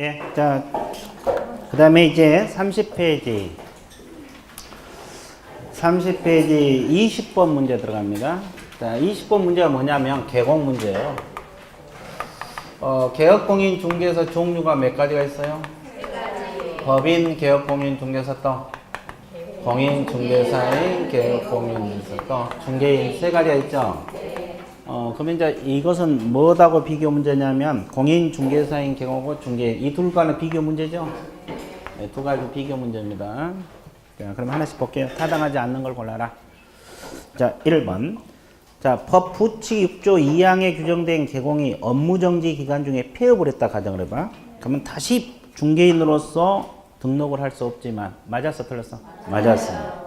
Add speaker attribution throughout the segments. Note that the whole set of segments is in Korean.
Speaker 1: 예. 자, 그 다음에 이제 30페이지. 30페이지 20번 문제 들어갑니다. 자, 20번 문제가 뭐냐면 개공 문제예요. 개업공인중개사 종류가 몇 가지가 있어요? 네 가지. 법인, 개업공인중개사 또 공인중개사인, 개업공인중개사 또 중개인 세 가지가 있죠? 네. 그러면 이제 이것은 뭐하고 비교 문제냐면 공인중개사인 경우고 중개인 이 둘 간의 비교 문제죠? 네, 두 가지 비교 문제입니다. 자, 그럼 하나씩 볼게요. 타당하지 않는 걸 골라라. 자, 1번. 자, 법 부칙 6조 2항에 규정된 개공이 업무정지 기간 중에 폐업을 했다 가정을 해봐. 그러면 다시 중개인으로서 등록을 할 수 없지만 맞았어 틀렸어? 맞았습니다.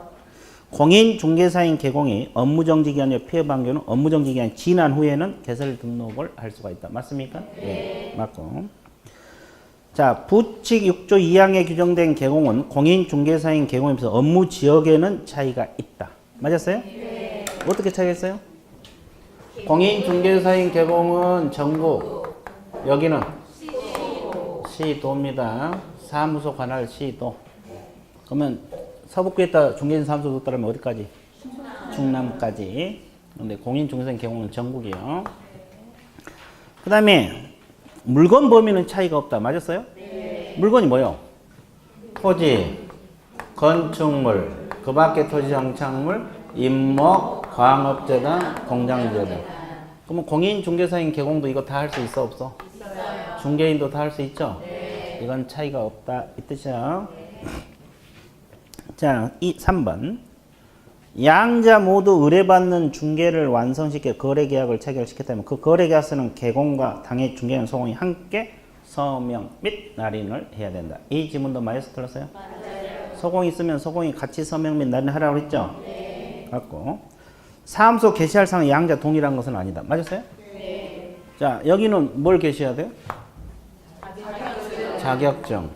Speaker 1: 공인중개사인 개공이 업무정지 기간에 폐업한 경우는 업무정지 기간이 지난 후에는 개설 등록을 할 수가 있다. 맞습니까? 네. 맞고. 자, 부칙 6조 2항에 규정된 개공은 공인중개사인 개공에서 업무 지역에는 차이가 있다. 맞았어요? 네. 어떻게 차이가 있어요? 공인중개사인 개공은 전국, 여기는 시도입니다. 사무소 관할 시도. 그러면 서북구에 있다 중개인 사무소 따르면 어디까지? 충남까지. 근데 공인중개사인 개공은 전국이요. 그 다음에 물건 범위는 차이가 없다. 맞았어요? 네. 물건이 뭐요? 토지, 건축물, 그 밖에 토지 정착물, 임목, 광업재단, 공장재단. 그러면 공인중개사인 개공도 이거 다 할 수 있어 없어? 있어요. 중개인도 다 할 수 있죠? 네. 이건 차이가 없다 이 뜻이야. 네. 자, 3번. 양자 모두 의뢰받는 중개를 완성시켜 거래계약을 체결시켰다면 그 거래계약서는 개공과 당해 중개인 소공이 함께 서명 및 날인을 해야 된다. 이 지문도 맞아서 틀렸어요? 맞아요. 소공이 있으면 소공이 같이 서명 및 날인하라고 했죠? 네. 갖고 사무소 게시할 상의 양자 동일한 것은 아니다. 맞았어요? 네. 자, 여기는 뭘 게시해야 돼요? 자격증.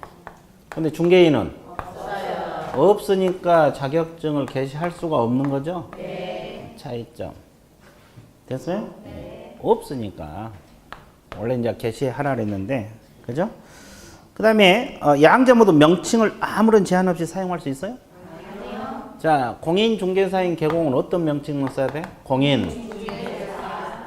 Speaker 1: 근데 중개인은 없으니까 자격증을 게시할 수가 없는 거죠? 네. 차이점. 됐어요? 네. 없으니까. 원래 이제 게시하라 그랬는데, 그죠? 그 다음에, 양자 모두 명칭을 아무런 제한 없이 사용할 수 있어요? 아니요. 자, 공인중개사인 개공은 어떤 명칭을 써야 돼? 공인.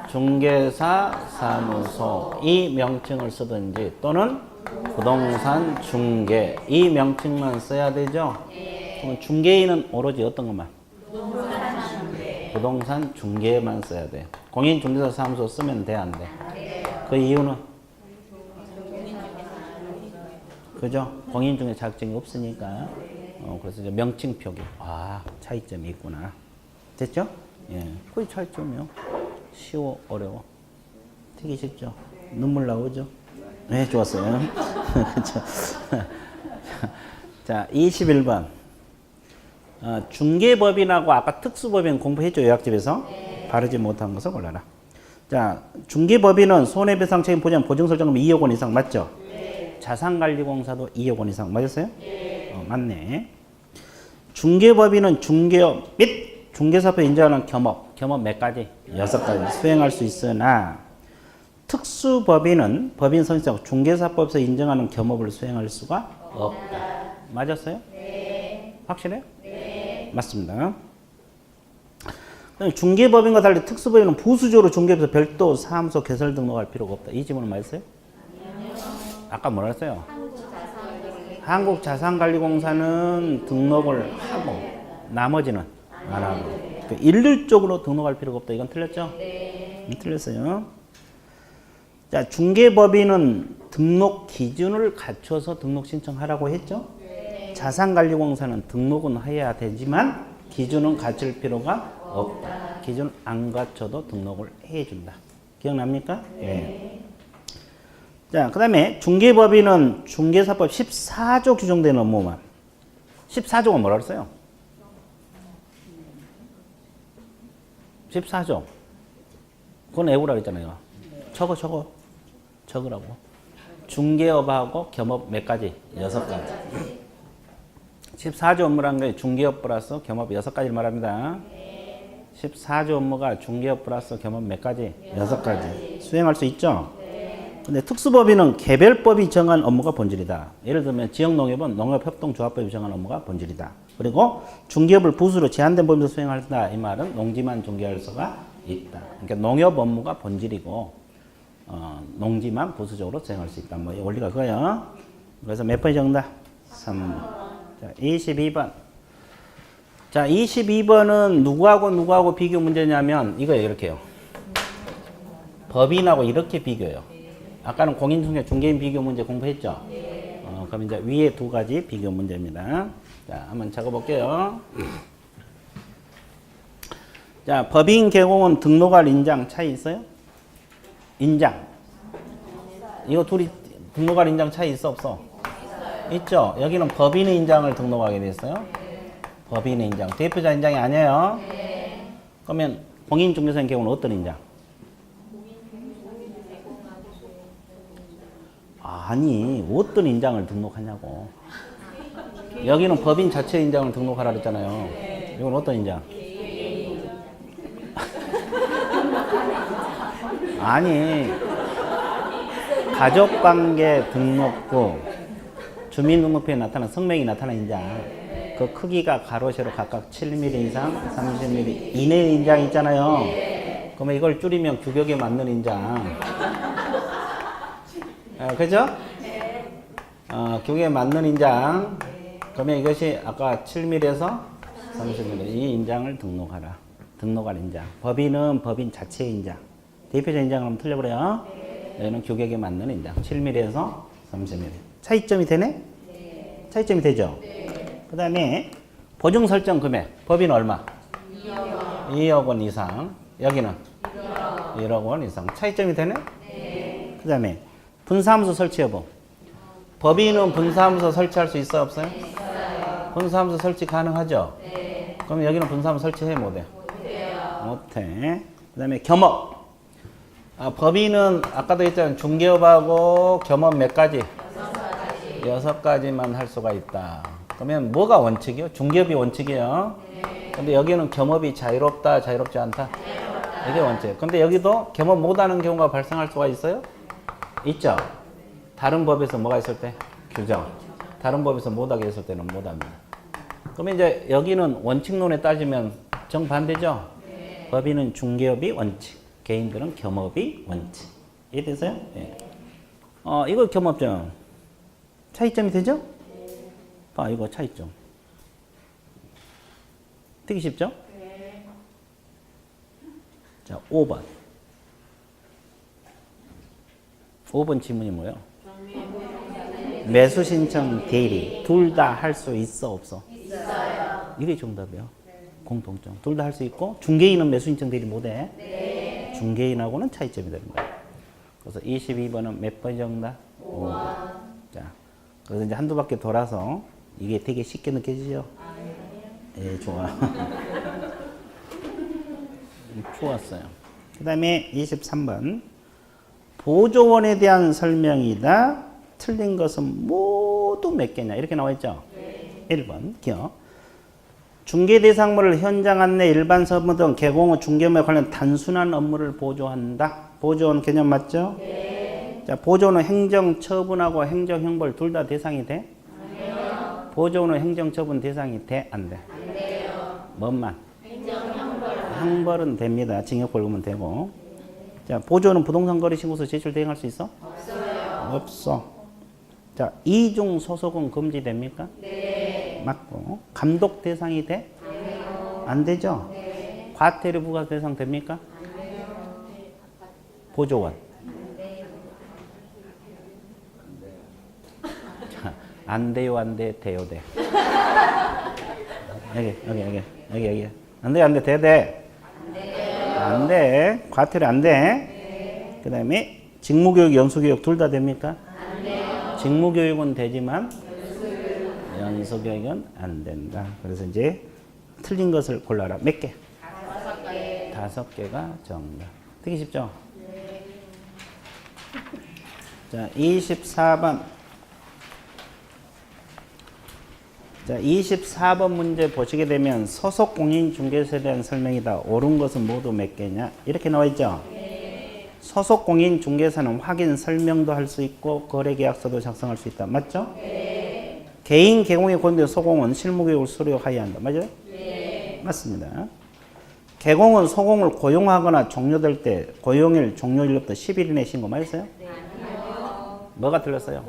Speaker 1: 중개사 사무소. 이 명칭을 쓰든지 또는 부동산 중개 이 명칭만 써야 되죠? 네. 중개인은 오로지 어떤 것만? 부동산 중개만 써야 돼. 공인중개사 사무소 쓰면 돼, 안 돼? 네. 그 이유는? 그죠? 공인중개사 자격증이 없으니까. 그래서 이제 명칭 표기. 아, 차이점이 있구나. 됐죠? 예. 그게 차이점이요. 쉬워, 어려워. 되게 쉽죠? 눈물 나오죠? 네, 좋았어요. 자, 21번. 중개법인하고 아까 특수법인 공부했죠, 요약집에서? 네. 바르지 못한 것을 골라라. 자, 중개법인은 손해배상 책임 보장 보증설정금 2억 원 이상 맞죠? 네. 자산관리공사도 2억 원 이상 맞았어요? 네. 맞네. 중개법인은 중개업 및 중개사업에 인정하는 겸업 몇 가지? 6가지 수행할 수 있으나 특수법인은 법인 성질상 중개사법에서 인정하는 겸업을 수행할 수가 없다. 맞았어요? 네. 확실해요? 네. 맞습니다. 중개법인과 달리 특수법인은 부수적으로 중개업에서 별도 사무소 개설 등록할 필요가 없다. 이 질문은 맞았어요? 아니요. 아까 뭐라 했어요? 한국자산관리공사는 등록을 하고 나머지는 안 하고 일률적으로 등록할 필요가 없다. 이건 틀렸죠? 네. 틀렸어요. 자, 중개법인은 등록 기준을 갖춰서 등록 신청하라고 했죠? 네. 자산관리공사는 등록은 해야 되지만 기준은 갖출 필요가 없다. 기준 안 갖춰도 등록을 해준다. 기억납니까? 네. 자, 그 다음에 중개법인은 중개사법 14조 규정된 업무만. 14조가 뭐라 그랬어요? 14조. 그건 애우라 그랬잖아요. 적으라고. 중개업하고 겸업 몇 가지? 6가지. 14조 업무라는 게 중개업 플러스 겸업 6가지를 말합니다. 14조 업무가 중개업 플러스 겸업 몇 가지? 6가지. 수행할 수 있죠? 근데 특수법인은 개별법이 정한 업무가 본질이다. 예를 들면 지역농협은 농협협동조합법이 정한 업무가 본질이다. 그리고 중개업을 부수로 제한된 범위에서 수행한다. 이 말은 농지만 중개할 수가 있다. 그러니까 농협 업무가 본질이고 농지만 부수적으로 수행할 수 있다. 뭐 원리가 그거예요. 그래서 몇 번이 정답? 3번. 자, 22번. 자, 22번은 누구하고 비교 문제냐면 이거예요. 이렇게요. 법인하고 이렇게 비교해요. 아까는 공인중개 중개인 비교 문제 공부했죠? 그럼 이제 위에 두 가지 비교 문제입니다. 자, 한번 적어볼게요. 자, 법인 개공은 등록할 인장 차이 있어요? 인장. 이거 둘이 등록할 인장 차이 있어 없어? 있죠? 여기는 법인의 인장을 등록하게 됐어요. 법인의 인장. 대표자 인장이 아니에요. 그러면 공인중개사인 경우는 어떤 인장? 아니, 어떤 인장을 등록하냐고. 여기는 법인 자체 인장을 등록하라 그랬잖아요. 이건 어떤 인장? 아니, 가족관계 등록부, 주민등록표에 나타난 성명이 나타난 인장. 그 크기가 가로 세로 각각 7mm 이상, 30mm 이내의 인장 있잖아요. 그러면 이걸 줄이면 규격에 맞는 인장. 그죠? 규격에 맞는 인장. 그러면 이것이 아까 7mm에서 30mm 이 인장을 등록하라. 등록할 인장. 법인은 법인 자체의 인장. 대표자 인장을 하면 틀려버려요. 여기는 규격에 맞는 인장. 7mm에서 30mm. 차이점이 되네? 차이점이 되죠? 그 다음에 보증 설정 금액. 법인 얼마? 2억 원 이상. 여기는 1억 원 이상. 차이점이 되네? 그 다음에 분사무소 설치 여부. 법인은 분사무소 설치할 수 있어요? 없어요? 분사무소 설치 가능하죠? 그럼 여기는 분사무소 설치해 못해? 못해. 그 다음에 겸업. 법인은 아까도 했잖아요. 중개업하고 겸업 몇 가지? 6가지만 할 수가 있다. 그러면 뭐가 원칙이요? 중개업이 원칙이에요. 근데 여기는 겸업이 자유롭다, 자유롭지 않다? 이게 원칙이에요. 근데 여기도 겸업 못하는 경우가 발생할 수가 있어요? 있죠? 다른 법에서 뭐가 있을 때? 규정. 다른 법에서 못하게 했을 때는 못합니다. 그러면 이제 여기는 원칙론에 따지면 정반대죠? 법인은 중개업이 원칙, 개인들은 겸업이 원칙. 이해되세요? 네. 이거 겸업점. 차이점이 되죠? 이거 차이점. 되게 쉽죠? 자, 5번. 5번 질문이 뭐예요? 매수 신청 대리 둘 다 할 수 있어 없어? 있어요. 이게 정답이에요. 공통점. 둘 다 할 수 있고 중개인은 매수 신청 대리 못해. 네. 중개인하고는 차이점이 되는 거예요. 그래서 22번은 몇 번 정답? 5번. 자, 그래서 이제 한두 바퀴 돌아서 이게 되게 쉽게 느껴지죠? 예, 좋아. 좋았어요. 그 다음에 23번. 보조원에 대한 설명이다. 틀린 것은 모두 몇 개냐? 이렇게 나와 있죠? 1번. 기억. 중개 대상물을 현장 안내, 일반 서무 등 개공 후 중개업에 관련 단순한 업무를 보조한다. 보조원 개념 맞죠? 네. 자, 보조는 행정 처분하고 행정 형벌 둘 다 대상이 돼? 아니요. 보조는 행정 처분 대상이 돼? 안 돼? 안 돼요. 뭔만? 행정 형벌. 형벌은 됩니다. 징역 벌금은 되고. 자, 보조는 부동산 거래 신고서 제출 대행할 수 있어? 없어요. 없어. 자, 이중 소속은 금지됩니까? 네. 맞고. 감독 대상이 돼? 아니요. 안 되죠? 네. 과태료 부과 대상 됩니까? 안 돼요. 보조원. 자, 안 돼요, 안 돼, 돼요, 돼. 여기. 안 돼, 안 돼, 돼. 안 돼. 과태료 안 돼. 네. 그 다음에 직무교육, 연수교육 둘 다 됩니까? 안 돼요. 직무교육은 되지만 연수교육은 안 된다. 그래서 이제 틀린 것을 골라라. 몇 개? 5개. 5개가 정답. 되게 쉽죠? 네. 자, 24번. 자, 24번 문제 보시게 되면 소속 공인중개사에 대한 설명이다. 옳은 것은 모두 몇 개냐? 이렇게 나와 있죠? 네. 소속 공인 중개사는 확인 설명도 할 수 있고 거래 계약서도 작성할 수 있다. 맞죠? 네. 개인 개공에 고용된 소공은 실무 교육을 수료하여야 한다. 맞아요? 네. 맞습니다. 개공은 소공을 고용하거나 종료될 때 고용일 종료일로부터 10일 이내 신고. 맞았어요? 네. 뭐가 틀렸어요?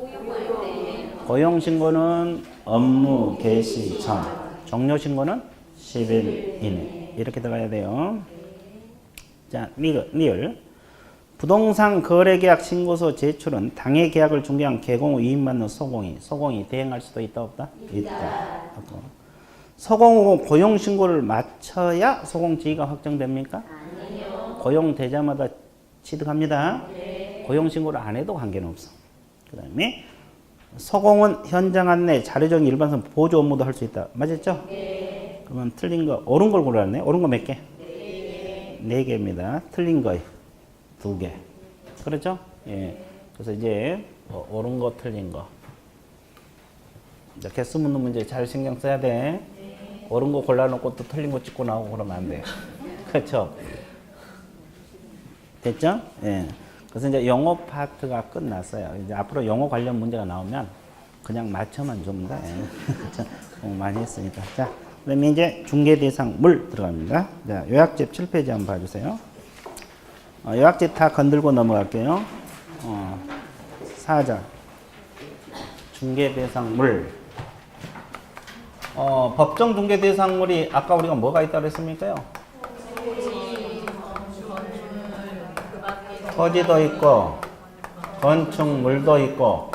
Speaker 1: 고용 신고는 업무 개시 전, 종료 신고는 10일 이내. 이렇게 들어가야 돼요. 자, 리얼. 부동산 거래계약 신고서 제출은 당해 계약을 중개한 개공 후 이익받는 소공이 대행할 수도 있다 없다? 있다. 소공 후 고용 신고를 마쳐야 소공 지위가 확정됩니까? 아니요. 고용되자마자 취득합니다. 네. 고용 신고를 안 해도 관계는 없어. 그 다음에 소공은 현장 안내, 자료정리, 일반선 보조 업무도 할 수 있다. 맞았죠? 네. 그러면 틀린 거, 옳은 걸 골라왔네. 옳은 거 몇 개? 네 개입니다. 틀린 거 2개. 그렇죠? 예. 그래서 이제 옳은 거, 틀린 거. 개수 묻는 문제 잘 신경 써야 돼. 네. 옳은 거 골라놓고 또 틀린 거 찍고 나오고 그러면 안 돼. 그렇죠? 됐죠? 예. 그래서 이제 영어 파트가 끝났어요. 이제 앞으로 영어 관련 문제가 나오면 그냥 맞춰만 주면 돼. 그렇죠? 많이 했으니까. 자, 그다음에 이제 중개 대상 물 들어갑니다. 자, 요약집 7페이지 한번 봐주세요. 요약집 다 건들고 넘어갈게요. 4절. 중개 대상 물. 법정 중개 대상물이 아까 우리가 뭐가 있다고 했습니까요? 토지도 있고 건축물도 있고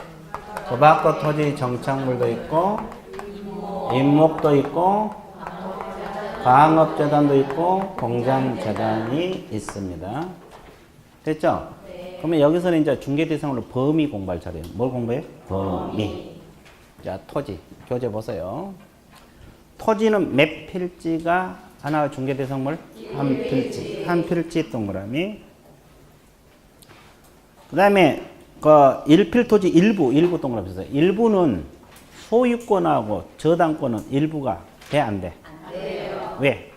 Speaker 1: 그 밖의 토지 정착물도 있고 임목도 있고 광업재단도 있고 공장재단이 있습니다. 됐죠? 그러면 여기서는 이제 중개 대상으로 범위 공부할 차례예요. 뭘 공부해요? 범위. 자, 토지. 교재 보세요. 토지는 몇 필지가 하나 중개 대상물? 한 필지. 한 필지 동그라미. 그 다음에 그 1필토지 일부 동그라미 있어요. 일부는 소유권하고 저당권은 일부가 돼, 안 돼? 안 돼요. 왜?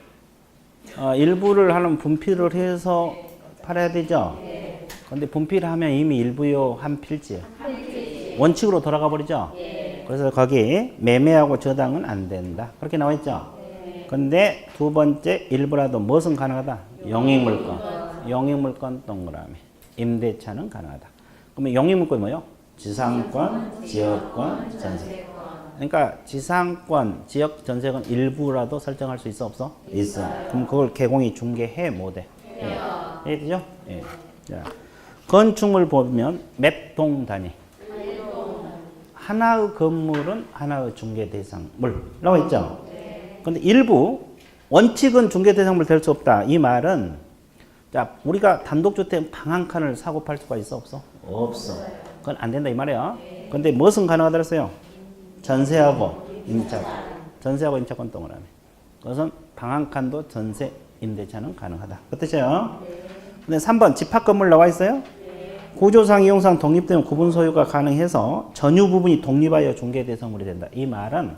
Speaker 1: 일부를 하려면 분필을 해서 팔아야 되죠? 네. 근데 분필을 하면 이미 일부요, 한 필지예요. 원칙으로 돌아가 버리죠? 네. 그래서 거기 매매하고 저당은 안 된다. 그렇게 나와 있죠? 네. 근데 두 번째 일부라도 무엇은 가능하다? 영익물권. 영익물권 동그라미. 임대차는 가능하다. 그러면 영익물권이 뭐예요? 지상권, 지역권, 전세. 그러니까 지상권, 지역, 전세권 일부라도 설정할 수 있어 없어? 있어. 그럼 그걸 개공이 중개해 못해? 예. 되죠? 예. 자, 건축물 보면 몇 동 단위? 하나의 건물은 하나의 중개 대상물 라고 있죠? 근데 일부 원칙은 중개 대상물 될 수 없다. 이 말은 자, 우리가 단독주택 방 한 칸을 사고 팔 수가 있어 없어? 없어. 그건 안 된다 이 말이야. 근데 무엇은 가능하다 그랬어요? 전세하고 임차권. 전세하고 임차권 동그라미. 그것은 방 한 칸도 전세 임대차는 가능하다. 그 뜻이에요. 근데 3번 집합 건물 나와 있어요? 구조상 이용상 독립되면 구분 소유가 가능해서 전유 부분이 독립하여 중개 대상물이 된다. 이 말은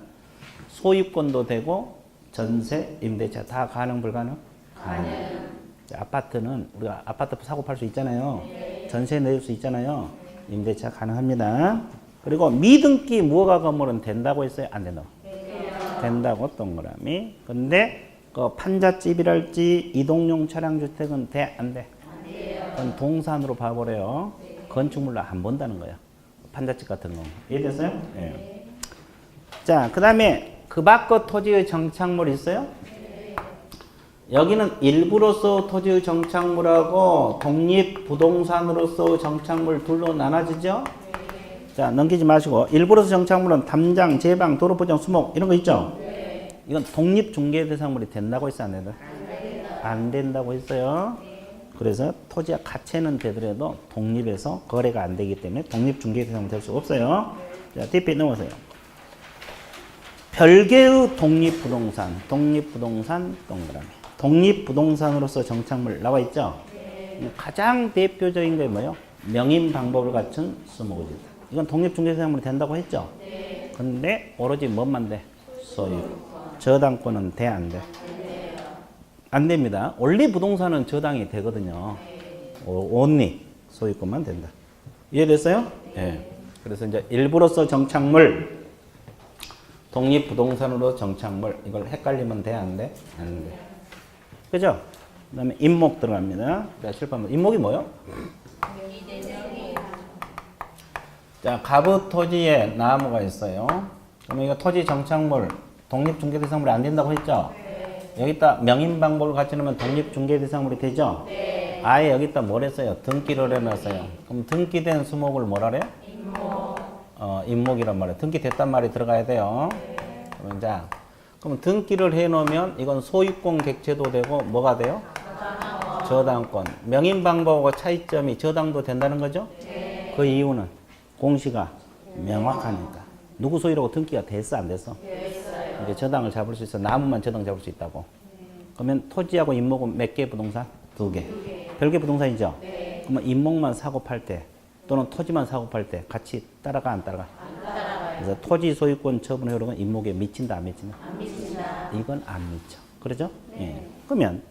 Speaker 1: 소유권도 되고 전세 임대차 다 가능 불가능? 가능. 아파트는 우리가 아파트 사고 팔 수 있잖아요. 전세 내줄 수 있잖아요. 임대차 가능합니다. 그리고 미등기 무허가 건물은 된다고 했어요? 안 된다고? 된다고 동그라미. 근데 그 판잣집이랄지 이동용 차량주택은 돼? 안 돼? 그건 동산으로 봐버려요. 건축물로 안 본다는 거야. 판잣집 같은 거. 이해됐어요? 네. 자, 그 다음에 그 밖의 토지의 정착물 있어요? 여기는 일부로서 토지의 정착물하고 독립부동산으로서 정착물 둘로 나눠지죠? 자, 넘기지 마시고 일부로서 정착물은 담장, 제방, 도로포장, 수목 이런 거 있죠? 이건 독립중개대상물이 된다고 했어? 안 된다? 안 된다고 했어요. 그래서 토지와 가채는 되더라도 독립해서 거래가 안 되기 때문에 독립중개대상물 될 수 없어요. 자, 뒷페이지 넘어서요. 별개의 독립부동산 동그라미. 독립부동산으로서 정착물 나와 있죠? 가장 대표적인 게 뭐예요? 명인 방법을 갖춘 수목지다. 이건 독립중개대상물이 된다고 했죠? 근데 오로지 뭐만 돼? 소유. 저당권은 돼, 안 돼? 안 됩니다. 원리 부동산은 저당이 되거든요. only 소유권만 된다. 이해됐어요? 예. 그래서 이제 일부로서 정착물, 독립부동산으로 정착물, 이걸 헷갈리면 돼, 안 돼? 안 돼. 그죠? 그 다음에 임목 들어갑니다. 자, 실패하면 임목이 뭐요? 자, 갑의 토지에 나무가 있어요. 그러면 이거 토지 정착물, 독립중개대상물이 안 된다고 했죠? 여기다 명인방법을 같이 넣으면 독립중개대상물이 되죠? 아예 여기다 뭘 했어요? 등기를 해놨어요. 그럼 등기된 수목을 뭐라 그래요? 임목이란 말이에요. 등기됐단 말이 들어가야 돼요. 그럼 등기를 해놓으면 이건 소유권 객체도 되고 뭐가 돼요? 저당권. 명인방법하고 차이점이 저당도 된다는 거죠? 그 이유는 공시가 명확하니까. 누구 소유라고 등기가 됐어, 안 됐어? 이제 저당을 잡을 수 있어. 나무만 저당 잡을 수 있다고. 그러면 토지하고 임목은 몇 개 부동산? 2개. 별개 부동산이죠? 그러면 임목만 사고 팔 때 또는 토지만 사고 팔 때 같이 따라가, 안 따라가? 그래서 토지 소유권 처분 효력은 임목에 미친다, 안 미친다? 안 미친다. 이건 안 미쳐. 그러죠? 예. 그러면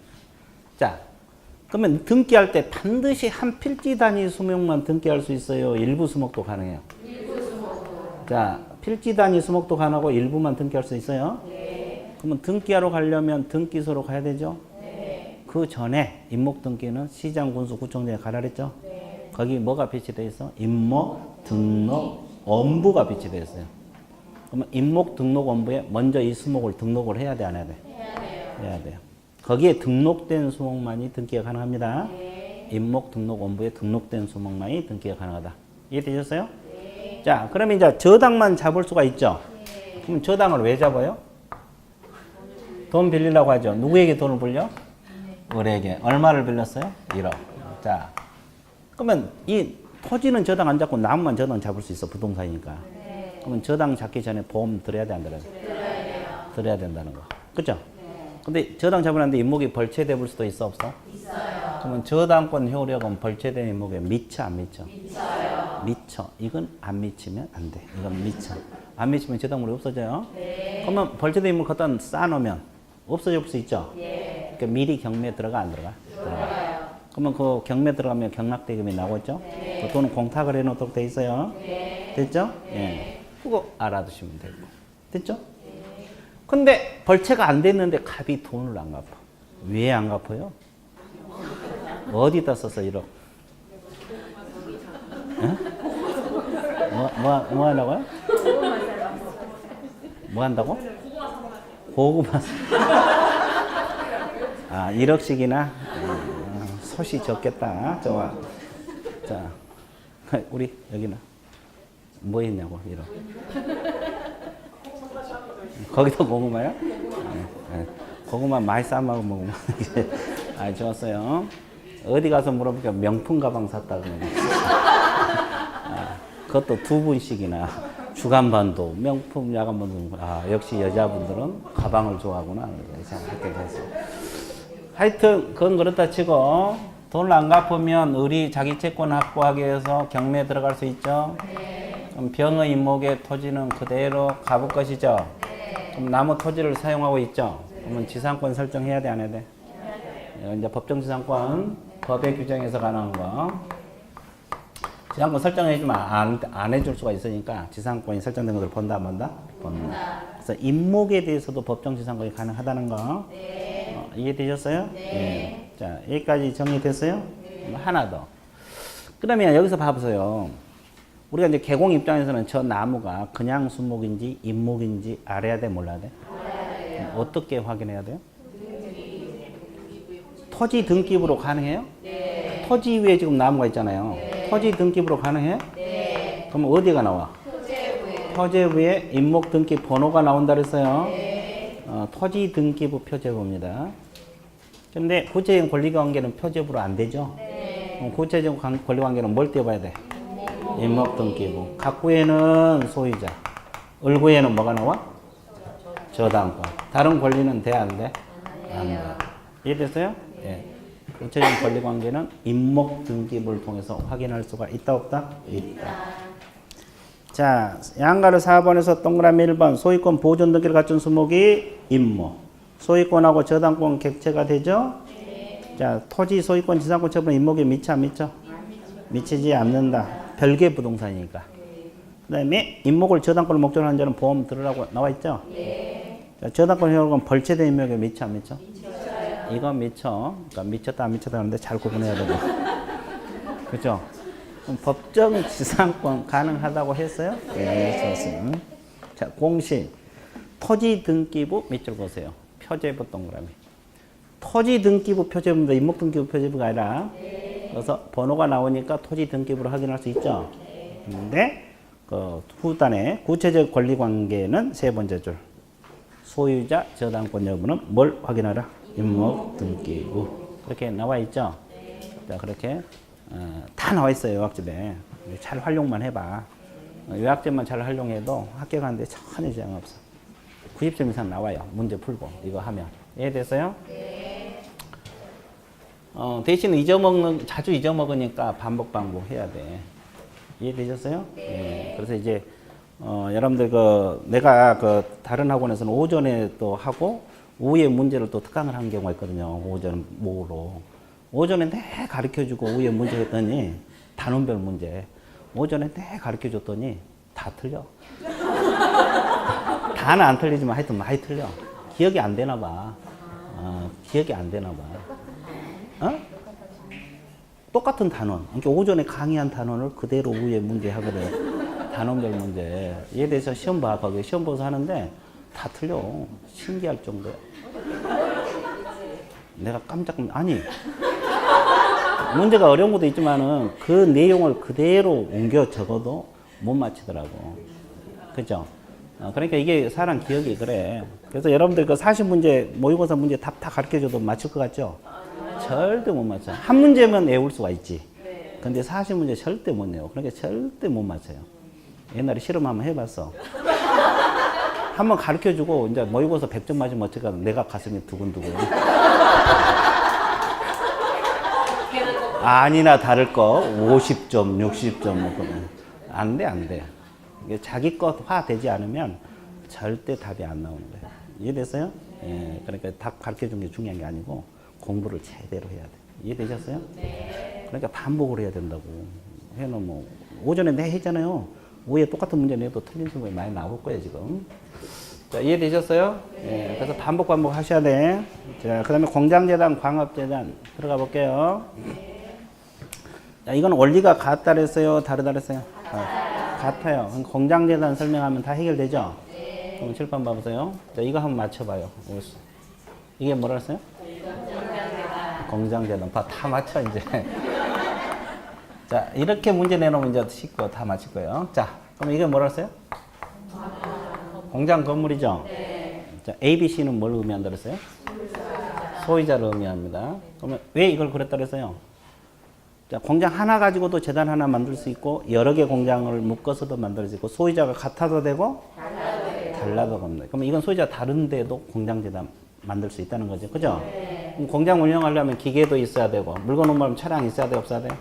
Speaker 1: 등기할 때 반드시 한 필지 단위 수목만 등기할 수 있어요? 일부 수목도 가능해요? 일부 수목도. 자, 필지 단위 수목도 가능하고 일부만 등기할 수 있어요? 네. 그러면 등기하러 가려면 등기소로 가야 되죠? 네. 그 전에 임목 등기는 시장, 군수, 구청장에 가라 그랬죠? 네. 거기 뭐가 비치되어 있어? 임목, 등록, 원부가 비치되어 있어요. 그러면 임목, 등록, 원부에 먼저 이 수목을 등록을 해야 돼, 안 해야 돼? 해야 돼요. 해야 돼요. 거기에 등록된 수목만이 등기가 가능합니다. 네. 임목, 등록, 원부에 등록된 수목만이 등기가 가능하다. 이해되셨어요? 네. 자, 그러면 이제 저당만 잡을 수가 있죠? 네. 그럼 저당을 왜 잡아요? 돈 빌리려고 하죠. 누구에게 돈을 빌려? 을에게. 얼마를 빌렸어요? 1억. 자, 그러면 이 토지는 저당 안 잡고 나무만 저당 잡을 수 있어. 부동산이니까. 네. 그러면 저당 잡기 전에 보험 들어야 돼, 안 들어야 돼? 들어야 돼요. 들어야 된다는 거. 그죠? 근데 저당 잡으려는데 임목이 벌채돼 볼 수도 있어, 없어? 있어요. 그러면 저당권 효력은 벌채된 임목에 미쳐, 안 미쳐? 미쳐요. 미쳐. 이건 안 미치면 안 돼. 이건 미쳐. 안 미치면 저당물이 없어져요. 네. 그러면 벌채된 임목 갖다 쌓아놓으면 없어질 수 있죠? 예. 그러니까 미리 경매 들어가, 안 들어가? 들어가요. 그러면 그 경매 들어가면 경락대금이 나오죠? 네. 그 돈은 공탁을 해놓도록 돼 있어요. 네. 됐죠? 네. 예. 그거 알아두시면 되고. 됐죠? 근데 벌채가 안 됐는데 갑이 돈을 안 갚아. 왜 안 갚아요? 어디다 써서 1억? 뭐 하려고요? 뭐 한다고? 고구마. 아, 1억씩이나? 솥이 적겠다. 좋아. 자, 우리 여기는 뭐 했냐고, 1억. 거기도 고구마요? 네. 고구마 많이 싸먹어 먹으면. 아, 좋았어요. 어디 가서 물어보니까 명품 가방 샀다고. 아, 그것도 2분씩이나. 주간반도, 명품 야간반도. 아, 역시 여자분들은 가방을 좋아하구나. 그렇게 됐어. 하여튼, 그건 그렇다 치고, 돈을 안 갚으면 을이 자기 채권 확보하기 위해서 경매에 들어갈 수 있죠? 네. 그럼 병의 임목의 토지는 그대로 갑을 것이죠? 그럼 나무 토지를 사용하고 있죠? 그러면 지상권 설정해야 돼, 안 해야 돼? 이제 법정지상권, 법의 규정에서 가능한 거. 지상권 설정해주면 안 해줄 수가 있으니까 지상권이 설정된 것을 본다, 안 본다? 본다. 그래서 임목에 대해서도 법정지상권이 가능하다는 거. 네. 이해되셨어요? 네. 네. 자, 여기까지 정리됐어요? 네. 하나 더. 그러면 여기서 봐보세요. 우리가 이제 개공 입장에서는 저 나무가 그냥 수목인지 임목인지 알아야 돼, 몰라야 돼? 알아야 돼요. 어떻게 확인해야 돼요? 토지 등기부로 가능해요? 네. 토지 위에 지금 나무가 있잖아요. 네. 토지 등기부로 가능해요? 네. 그럼 어디가 나와? 표제부에. 표제부에 임목 등기 번호가 나온다 그랬어요. 네. 토지 등기부 표제부입니다. 근데 구체적인 권리관계는 표제부로 안 되죠? 네. 구체적인 권리관계는 뭘 떼어봐야 돼? 임목 등기부. 갑구에는 소유자, 을구에는 뭐가 나와? 저당권. 다른 권리는 돼, 안 돼? 안 돼. 이해됐어요? 예. 구체적인 권리관계는 임목 등기부를 통해서 확인할 수가 있다, 없다? 있다. 자, 양가를 4번에서 동그라미 1번 소유권 보존 등기를 갖춘 수목이 임목. 소유권하고 저당권 객체가 되죠? 자, 토지 소유권 지상권 처분 임목에 미쳐 안 미쳐? 미치지 않는다. 별개 부동산이니까. 그 다음에 임목을 저당권을 목적으로 하는 자는 보험 들으라고 나와 있죠? 자, 저당권 효력은 벌채된 임목에 미쳐 안 미쳐? 이거 미쳐. 그러니까 미쳤다 안 미쳤다 하는데 잘 구분해야 되고. 그죠? 그럼 법정 지상권 가능하다고 했어요? 네, 좋습니다. 자, 공시. 토지 등기부 밑줄 보세요. 표제부 동그라미. 토지 등기부 표제부입니다. 임목 등기부 표제부가 아니라. 그래서 번호가 나오니까 토지 등기부로 확인할 수 있죠. 근데 그 후단에 구체적 권리 관계는 세 번째 줄. 소유자 저당권 여부는 뭘 확인하라? 임목 등기부. 그렇게 나와 있죠. 자, 그렇게 다 나와 있어요. 요약집에. 잘 활용만 해봐. 요약집만 잘 활용해도 합격하는데 전혀 지장 없어. 90점 이상 나와요. 문제 풀고 이거 하면. 이해됐어요? 대신 자주 잊어먹으니까 반복 해야 돼. 이해되셨어요? 네. 그래서 이제 여러분들 내가 다른 학원에서는 오전에 또 하고 오후에 문제를 또 특강을 하는 경우가 있거든요. 오전 모로. 오전에 내 가르쳐주고 오후에 문제 했더니 단원별 문제. 오전에 내 가르쳐줬더니 다 틀려. 다는 안 틀리지만 하여튼 많이 틀려. 기억이 안 되나 봐. 기억이 안 되나 봐. 똑같은 단원. 그러니까 오전에 강의한 단원을 그대로 오후에 문제 하거든. 단원별 문제. 얘에 대해서 시험 봐. 거기 시험 보서 하는데 다 틀려. 신기할 정도야. 내가 아니. 문제가 어려운 것도 있지만은 그 내용을 그대로 옮겨 적어도 못 맞히더라고. 그죠? 그러니까 이게 사람 기억이 그래. 그래서 여러분들 그 40문제 모의고사 문제 답 다 가르쳐줘도 맞출 것 같죠? 절대 못 맞춰. 한 문제면 외울 수가 있지. 근데 40문제 절대 못 내요. 그러니까 절대 못 맞춰요. 옛날에 실험 한번 해봤어. 한번 가르쳐주고 이제 모의고사 100점 맞으면 어쩌까 내가 가슴이 두근두근. 아니나 다를 거 50점, 60점 먹거든. 안 돼. 이게 자기 것화 되지 않으면 절대 답이 안 나오는 거예요. 이해됐어요? 예, 그러니까 답 가르쳐 준 게 중요한 게 아니고 공부를 제대로 해야 돼. 이해되셨어요? 네. 그러니까 반복을 해야 된다고. 해놓으면 오전에 내 했잖아요. 오후에 똑같은 문제 내도 틀린 순간이 많이 나올 거예요, 지금. 자, 이해되셨어요? 네. 예, 그래서 반복 하셔야 돼. 자, 그 다음에 공장재단, 광업재단 들어가 볼게요. 자, 이건 원리가 같다 그랬어요? 다르다 그랬어요? 같아요. 공장재단 설명하면 다 해결되죠? 그럼 칠판 봐보세요. 자, 이거 한번 맞춰봐요. 이게 뭐라 했어요? 공장재단. 다 맞춰, 이제. 자, 이렇게 문제 내놓으면 이제 쉽고 다 맞힐 거예요. 자, 그럼 이게 뭐라 했어요? 공장 건물이죠? 자, A, B, C는 뭘 의미한다 그랬어요? 소유자를 의미합니다. 그러면 왜 이걸 그랬다 그랬어요? 자, 공장 하나 가지고도 재단 하나 만들 수 있고 여러 개 공장을 묶어서도 만들 수 있고 소유자가 같아도 되고 달라도 됩니다. 그럼 이건 소유자가 다른데도 공장 재단 만들 수 있다는 거죠. 그죠? 그럼 공장 운영하려면 기계도 있어야 되고 물건 운반하면 차량이 있어야 돼요? 없어야 돼요?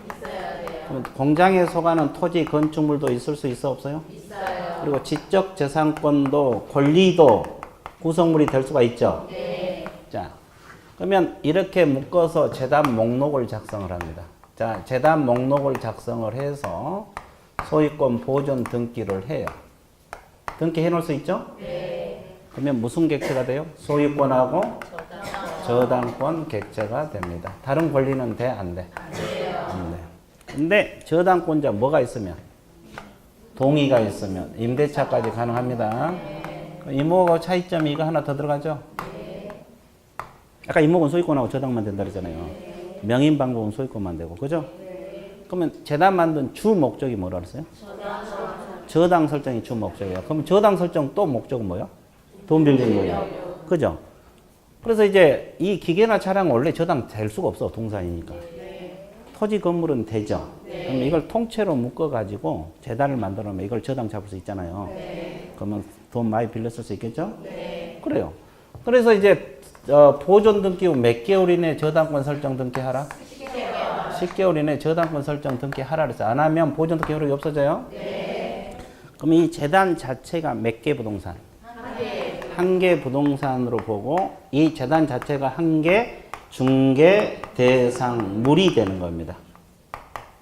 Speaker 1: 그럼 공장에 속하는 토지 건축물도 있을 수 있어? 없어요? 있어요. 그리고 지적 재산권도 권리도 구성물이 될 수가 있죠. 자, 그러면 이렇게 묶어서 재단 목록을 작성을 합니다. 자, 재단 목록을 작성을 해서 소유권 보존 등기를 해요. 등기해 놓을 수 있죠? 네. 그러면 무슨 객체가 돼요? 소유권하고 저당권 객체가 됩니다. 다른 권리는 돼? 안 돼? 안 돼요. 안 돼. 근데 저당권자 뭐가 있으면? 동의가 있으면 임대차까지 가능합니다. 네. 임목하고 차이점이 이거 하나 더 들어가죠? 네. 아까 임목은 소유권하고 저당만 된다 그랬잖아요. 네. 명인 방법은 소유권만 되고, 그죠? 네. 그러면 재단 만든 주 목적이 뭐라 그랬어요? 저당 설정이 주 목적이에요. 그럼 저당 설정 또 목적은 뭐예요? 돈 빌리는 거예요. 그죠? 그래서 이제 이 기계나 차량은 원래 저당 될 수가 없어. 동산이니까. 네. 토지 건물은 되죠. 네. 그럼 이걸 통째로 묶어가지고 재단을 만들어 놓으면 이걸 저당 잡을 수 있잖아요. 네. 그러면 돈 많이 빌렸을 수 있겠죠? 네. 그래요. 그래서 이제 보존 등기 후 몇 개월 이내 저당권 설정 등기하라? 10개월 이내 저당권 설정 등기하라 그래서 안 하면 보존 등기 효력이 없어져요? 네. 그럼 이 재단 자체가 몇 개 부동산? 한 개 부동산으로 보고 이 재단 자체가 한 개 중개 대상물이 되는 겁니다.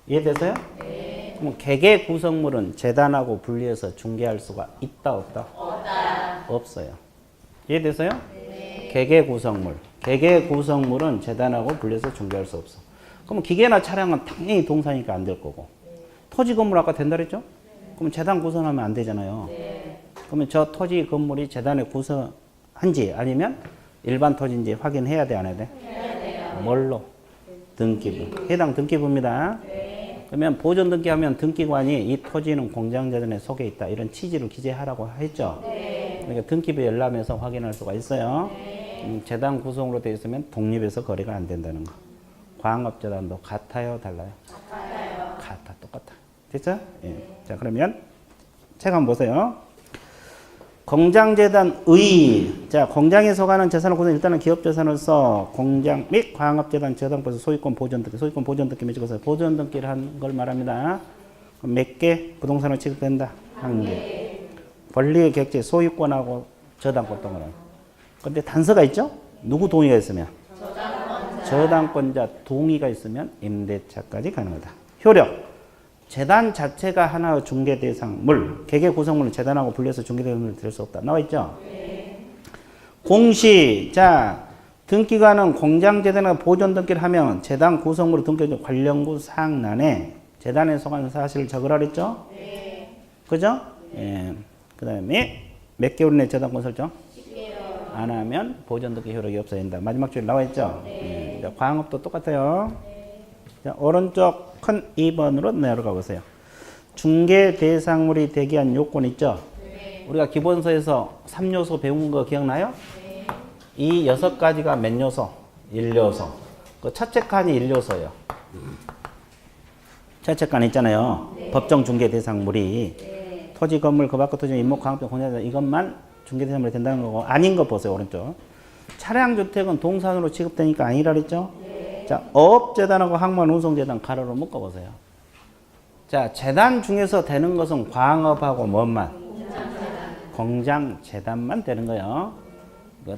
Speaker 1: 이해되세요? 네. 그럼 개개 구성물은 재단하고 분리해서 중개할 수가 있다 없다? 없다. 없어요. 이해되세요? 네. 개개 구성물. 개개 구성물은 재단하고 분리해서 중개할 수 없어. 그럼 기계나 차량은 당연히 동사니까 안 될 거고. 네. 토지 건물 아까 된다 그랬죠? 네. 그럼 재단 구성하면 안 되잖아요. 네. 그러면 저 토지 건물이 재단에 구성한지 아니면 일반 토지인지 확인해야 돼, 안 해야 돼? 해야 돼요. 뭘로? 등기부. 해당 등기부입니다. 네. 그러면 보존 등기하면 등기관이 이 토지는 공장재단에 속해 있다. 이런 취지를 기재하라고 했죠. 네. 그러니까 등기부 열람해서 확인할 수가 있어요. 네. 재단 구성으로 되어 있으면 독립해서 거래가 안 된다는 거. 광업재단도 같아요, 달라요? 같아요. 같아, 똑같아. 됐죠? 네. 예. 자, 그러면 책 한번 보세요. 공장재단의, 자, 공장에 속하는 재산을 구성, 일단은 기업재산으로서 공장 및 광업재단 저당권에서 소유권 보존등기, 소유권 보존등기 맺고 보존등기를 한 걸 말합니다. 몇 개 부동산으로 취급된다? 한 개. 권리의 객체, 소유권하고 저당권 동의는. 근데 단서가 있죠? 누구 동의가 있으면? 저당권자 동의가 있으면 임대차까지 가능하다. 효력. 재단 자체가 하나의 중개 대상물, 개개 구성물은 재단하고 분리해서 중개 대상물이 될 수 없다. 나와 있죠? 네. 공시. 자, 등기관은 공장재단과 보존 등기를 하면 재단 구성물을 등기해 관련구 사항란에 재단에 속한 사실을 적으라 그랬죠? 네. 그죠? 예. 그 다음에 몇 개월 내 재단권 설정? 10개월. 안 하면 보존 등기 효력이 없어진다. 마지막 줄에 나와 있죠? 네. 광업도 똑같아요. 네. 자, 오른쪽 큰 2번으로 내려가 보세요. 중개 대상물이 대기한 요건 있죠? 네. 우리가 기본서에서 3요소 배운 거 기억나요? 네. 이 6가지가 몇 요소? 1요소. 그 첫째 칸이 1요소예요. 첫째 칸 있잖아요. 네. 법정 중개 대상물이 네. 토지, 건물, 그 밖의 토지, 임목, 광업적, 공장 이것만 중개 대상물이 된다는 거고 아닌 거 보세요. 오른쪽. 차량주택은 동산으로 취급되니까 아니라 그랬죠? 자, 어업재단하고 항만 운송재단 가로로 묶어보세요. 자, 재단 중에서 되는 것은 광업하고 뭔만? 공장재단만 되는 거예요.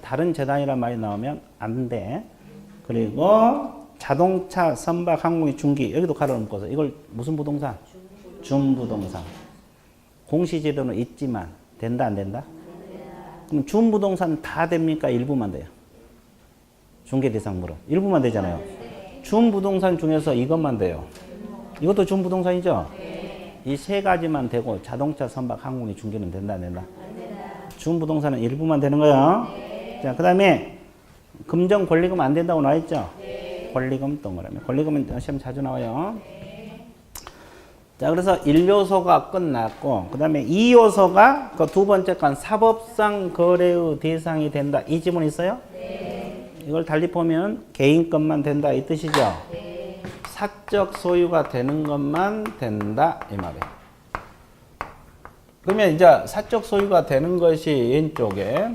Speaker 1: 다른 재단이란 말이 나오면 안 돼. 그리고 자동차, 선박, 항공기, 중기 여기도 가로로 묶어서 이걸 무슨 부동산? 준부동산. 공시제도는 있지만 된다 안 된다? 그럼 준부동산 다 됩니까? 일부만 돼요. 중개대상물은 일부만 되잖아요. 준부동산 중에서 이것만 돼요. 이것도 준부동산이죠? 이 세 가지만 되고 자동차, 선박, 항공기, 중개는 된다 안 된다? 준부동산은 일부만 되는 거예요. 자, 그 다음에 금전 권리금 안 된다고 나와 있죠? 권리금 동그라미. 권리금은 시험 자주 나와요. 자, 그래서 1요소가 끝났고 그 다음에 2요소가 그 두 번째 건 사법상 거래의 대상이 된다. 이 지문 있어요? 이걸 달리 보면 개인 것만 된다 이 뜻이죠. 네. 사적 소유가 되는 것만 된다 이 말이에요. 그러면 이제 사적 소유가 되는 것이 왼쪽에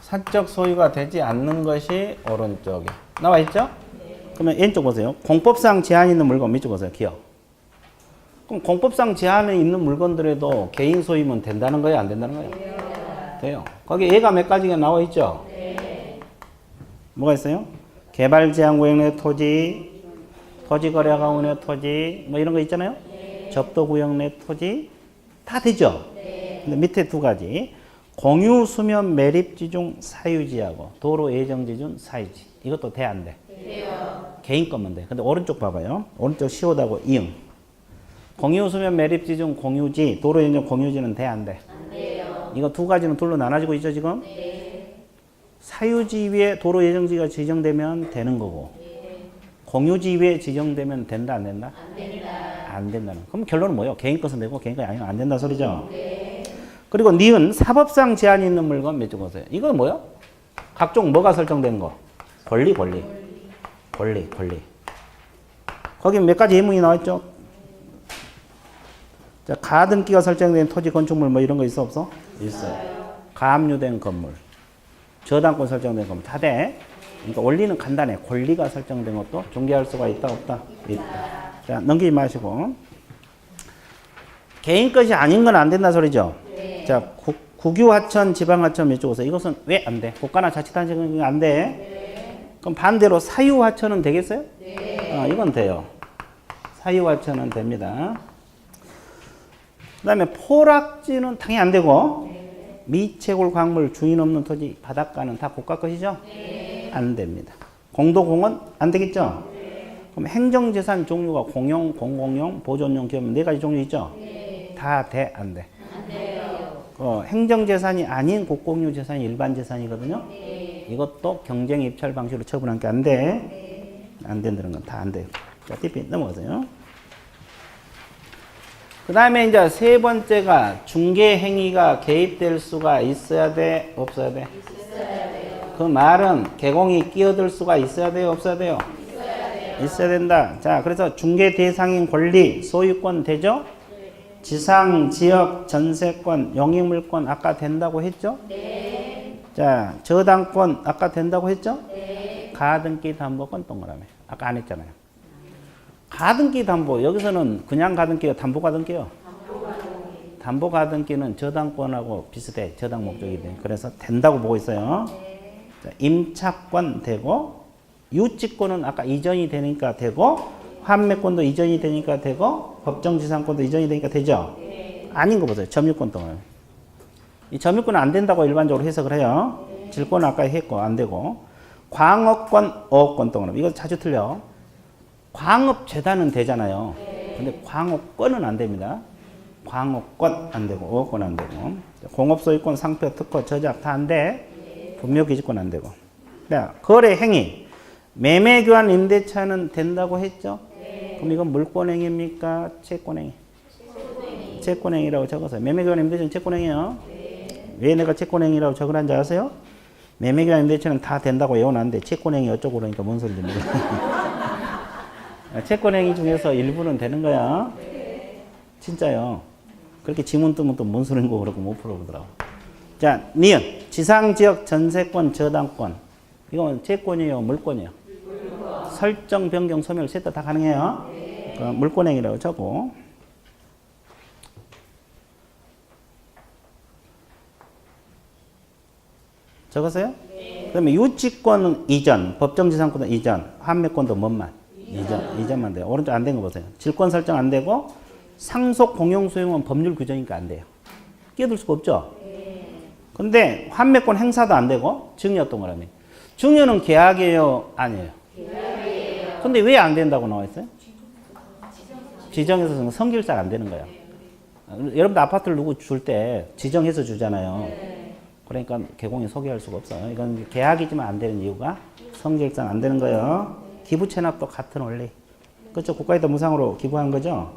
Speaker 1: 사적 소유가 되지 않는 것이 오른쪽에 나와 있죠? 네. 그러면 왼쪽 보세요. 공법상 제한 있는 물건 밑쪽 보세요. 기억. 그럼 공법상 제한이 있는 물건들에도 개인 소유면 된다는 거예요? 안 된다는 거예요? 네. 돼요. 거기 얘가 몇 가지가 나와 있죠? 네. 뭐가 있어요? 개발 제한 구역 내 토지, 토지 거래 가구 내 토지, 뭐 이런 거 있잖아요? 네. 접도 구역 내 토지, 다 되죠? 네. 근데 밑에 두 가지. 공유 수면 매립지 중 사유지하고 도로 예정지 중 사유지. 이것도 돼, 안 돼? 돼요. 개인 것만 돼. 근데 오른쪽 봐봐요. 오른쪽 시오다고 이응. 공유 수면 매립지 중 공유지, 도로 예정 공유지는 돼, 안 돼? 안 돼요. 이거 두 가지는 둘로 나눠지고 있죠, 지금? 네. 사유지 위에 도로 예정지가 지정되면 되는 거고, 네. 공유지 위에 지정되면 된다, 안 된다? 안 된다. 안 된다는. 그럼 결론은 뭐예요? 개인 것은 되고, 개인 것이 아니면 안 된다 소리죠? 네. 그리고 니은 사법상 제한이 있는 물건 몇 줄 보세요. 이건 뭐요? 각종 뭐가 설정된 거? 권리. 거기 몇 가지 예문이 나와있죠? 자, 가등기가 설정된 토지, 건축물 뭐 이런 거 있어 없어? 있어요. 가압류된 건물, 저당권 설정된 건물 다 돼. 그러니까 원리는 간단해. 권리가 설정된 것도 중개할 수가 있다 없다? 있다. 자, 넘기지 마시고 개인 것이 아닌 건 안 된다 소리죠? 네. 자, 국유하천, 지방하천 이쪽 오세요. 이것은 왜 안 돼? 국가나 자치단체는 안 돼. 그럼 반대로 사유하천은 되겠어요? 이건 돼요. 사유하천은 됩니다. 그 다음에 포락지는 당연히 안 되고, 미채굴 광물 주인 없는 토지 바닷가는 다 국가 것이죠? 안 됩니다. 공도공원 안 되겠죠? 그럼 행정재산 종류가 공용, 공공용, 보존용, 기업용 네 가지 종류 있죠? 다 돼, 안 돼?
Speaker 2: 안 돼요.
Speaker 1: 행정재산이 아닌 국공유 재산이 일반 재산이거든요? 이것도 경쟁 입찰 방식으로 처분한 게 안 돼. 안 된다는 건 다 안 돼요. 자, TP 넘어가세요. 그 다음에 이제 세 번째가 중개 행위가 개입될 수가 있어야 돼, 없어야 돼?
Speaker 2: 있어야 돼요.
Speaker 1: 그 말은 개공이 끼어들 수가 있어야 돼요, 없어야 돼요?
Speaker 2: 있어야 돼요.
Speaker 1: 있어야 된다. 자, 그래서 중개 대상인 권리, 소유권 되죠? 지상, 지역, 전세권, 영유물권 아까 된다고 했죠?
Speaker 2: 네.
Speaker 1: 자, 저당권 아까 된다고 했죠?
Speaker 2: 네.
Speaker 1: 가등기 담보권 동그라미. 아까 안 했잖아요. 가등기 담보, 여기서는 그냥 가등기요, 담보 가등기요? 담보 가등기는 저당권하고 비슷해. 저당 목적이 돼. 그래서 된다고 보고 있어요. 자, 임차권 되고, 유치권은 아까 이전이 되니까 되고, 환매권도 이전이 되니까 되고, 법정지상권도 이전이 되니까 되죠? 아닌 거 보세요. 점유권 동그라미. 이 점유권은 안 된다고 일반적으로 해석을 해요. 질권은 아까 했고, 안 되고. 광업권, 어업권 동그라미. 이거 자주 틀려. 광업재단은 되잖아요. 근데 광업권은 안 됩니다. 광업권 안 되고, 어업권 안 되고. 공업소유권, 상표, 특허, 저작 다 안 돼. 분묘기지권 안 되고. 자, 거래 행위. 매매 교환 임대차는 된다고 했죠? 그럼 이건 물권행위입니까? 채권행위? 채권행위라고 적었어요. 매매 교환 임대차는 채권행위예요. 왜 내가 채권행위라고 적으란지 아세요? 매매 교환 임대차는 다 된다고 외워놨는데 채권행위 어쩌고 그러니까 뭔 소리인지 모르겠어요. 채권행위 중에서 일부는 되는 거야. 진짜요. 그렇게 지문 뜨면 또 뭔 소리인 거 그러고 못 풀어보더라고. 자, 니은. 지상지역 전세권 저당권. 이건 채권이에요, 물권이에요? 설정, 변경, 소멸 셋 다 가능해요. 물권행위라고 적고. 적었어요? 그 다음에 유치권은 이전, 법정지상권은 이전, 환매권도 뭔만? 이전만 돼요. 오른쪽 안 된 거 보세요. 질권 설정 안 되고, 상속 공용 소유는 법률 규정이니까 안 돼요. 끼어들 수가 없죠? 근데 환매권 행사도 안 되고, 증여 동그라미. 증여는 계약이에요? 아니에요?
Speaker 2: 계약이에요.
Speaker 1: 근데 왜 안 된다고 나와 있어요? 지정해서 성질상 안 되는 거예요. 여러분들 아파트를 누구 줄 때 지정해서 주잖아요. 그러니까 개공이 소개할 수가 없어요. 이건 계약이지만 안 되는 이유가 성질상 안 되는 거예요. 기부 체납도 같은 원리. 그렇죠? 국가에다 무상으로 기부한 거죠?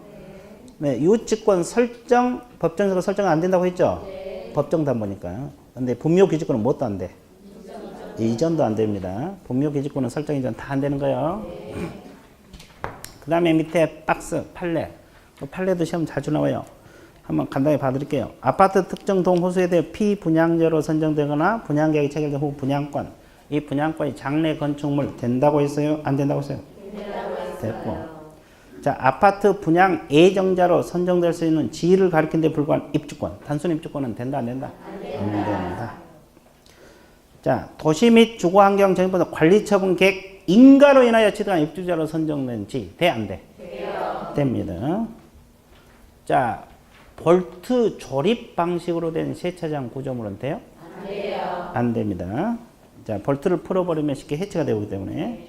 Speaker 1: 네, 유치권 설정, 법정에서 설정 안 된다고 했죠? 법정 담보니까요. 근데 분묘 기지권은 뭣도 안 돼? 이전도 안 됩니다. 분묘 기지권은 설정 이전 다 안 되는 거예요. 그 다음에 밑에 박스, 판례. 판례도 시험 자주 나와요. 한번 간단히 봐드릴게요. 아파트 특정 동호수에 대해 피분양자로 선정되거나 분양계약이 체결된 후 분양권. 이 분양권이 장래 건축물 된다고 했어요? 안 된다고 했어요? 됐고. 자, 아파트 분양 예정자로 선정될 수 있는 지위를 가리키는 데 불과한 입주권. 단순 입주권은 된다, 안 된다? 안 된다. 자, 도시 및 주거환경 정비보다 관리처분 계획 인가로 인하여 취득한 입주자로 선정된 지 돼, 안 돼? 돼요. 됩니다. 자, 볼트 조립 방식으로 된 세차장 구조물은 돼요?
Speaker 2: 안 돼요.
Speaker 1: 안 됩니다. 자, 볼트를 풀어버리면 쉽게 해체가 되기 때문에.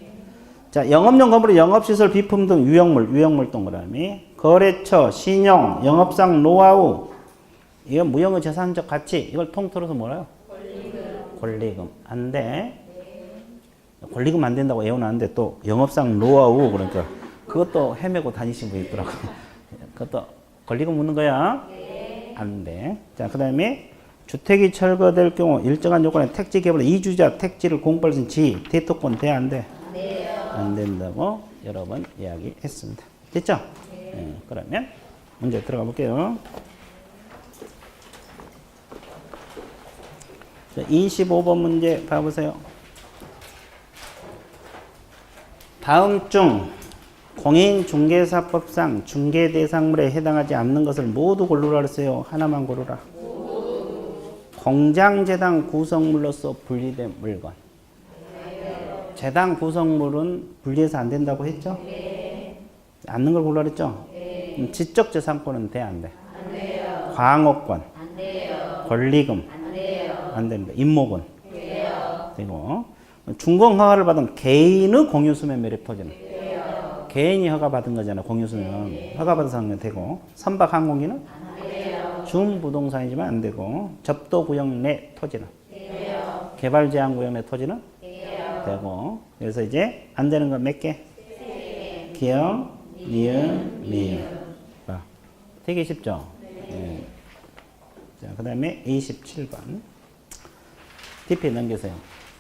Speaker 1: 자, 영업용 건물의 영업시설, 비품 등 유형물 동그라미. 거래처, 신용, 영업상 노하우. 이건 무형의 재산적 가치. 이걸 통틀어서 뭐라요? 권리금. 안 돼. 권리금 안 된다고 외워놨는데 또 영업상 노하우 그러니까 그것도 헤매고 다니신 분이 있더라고요. 그것도 권리금 묻는 거야? 안 돼. 자, 그 다음에 주택이 철거될 경우 일정한 요건에 택지 개발 이주자 택지를 공부할 수 있는 지위, 대토권 돼, 안 돼? 안 된다고 여러 번 이야기했습니다. 됐죠? 네, 그러면 문제 들어가 볼게요. 25번 문제 봐보세요. 다음 중 공인중개사법상 중개대상물에 해당하지 않는 것을 모두 고르라 그랬어요. 하나만 고르라. 공장재당 구성물로서 분리된 물건. 재당 구성물은 분리해서 안 된다고 했죠? 않는 걸 골라 그랬죠? 지적재산권은 돼, 안 돼?
Speaker 2: 안 돼요.
Speaker 1: 광업권,
Speaker 2: 안 돼요.
Speaker 1: 권리금,
Speaker 2: 안 돼요.
Speaker 1: 안 됩니다. 임목은
Speaker 2: 돼요.
Speaker 1: 되고, 준공허가를 받은 개인의 공유수면 매립 토지는
Speaker 2: 돼요.
Speaker 1: 개인이 허가받은 거잖아. 공유수면 허가받은 사람은 되고, 선박항공기는
Speaker 2: 안 돼요.
Speaker 1: 준부동산이지만 안 되고, 접도구역 내 토지는
Speaker 2: 돼요.
Speaker 1: 개발제한구역 내 토지는
Speaker 2: 돼요.
Speaker 1: 되고, 그래서 이제 안 되는 건 몇 개? 기억, 니은, 미음. 봐. 되게 쉽죠? 예. 자, 그 다음에 27번. DP 넘기세요.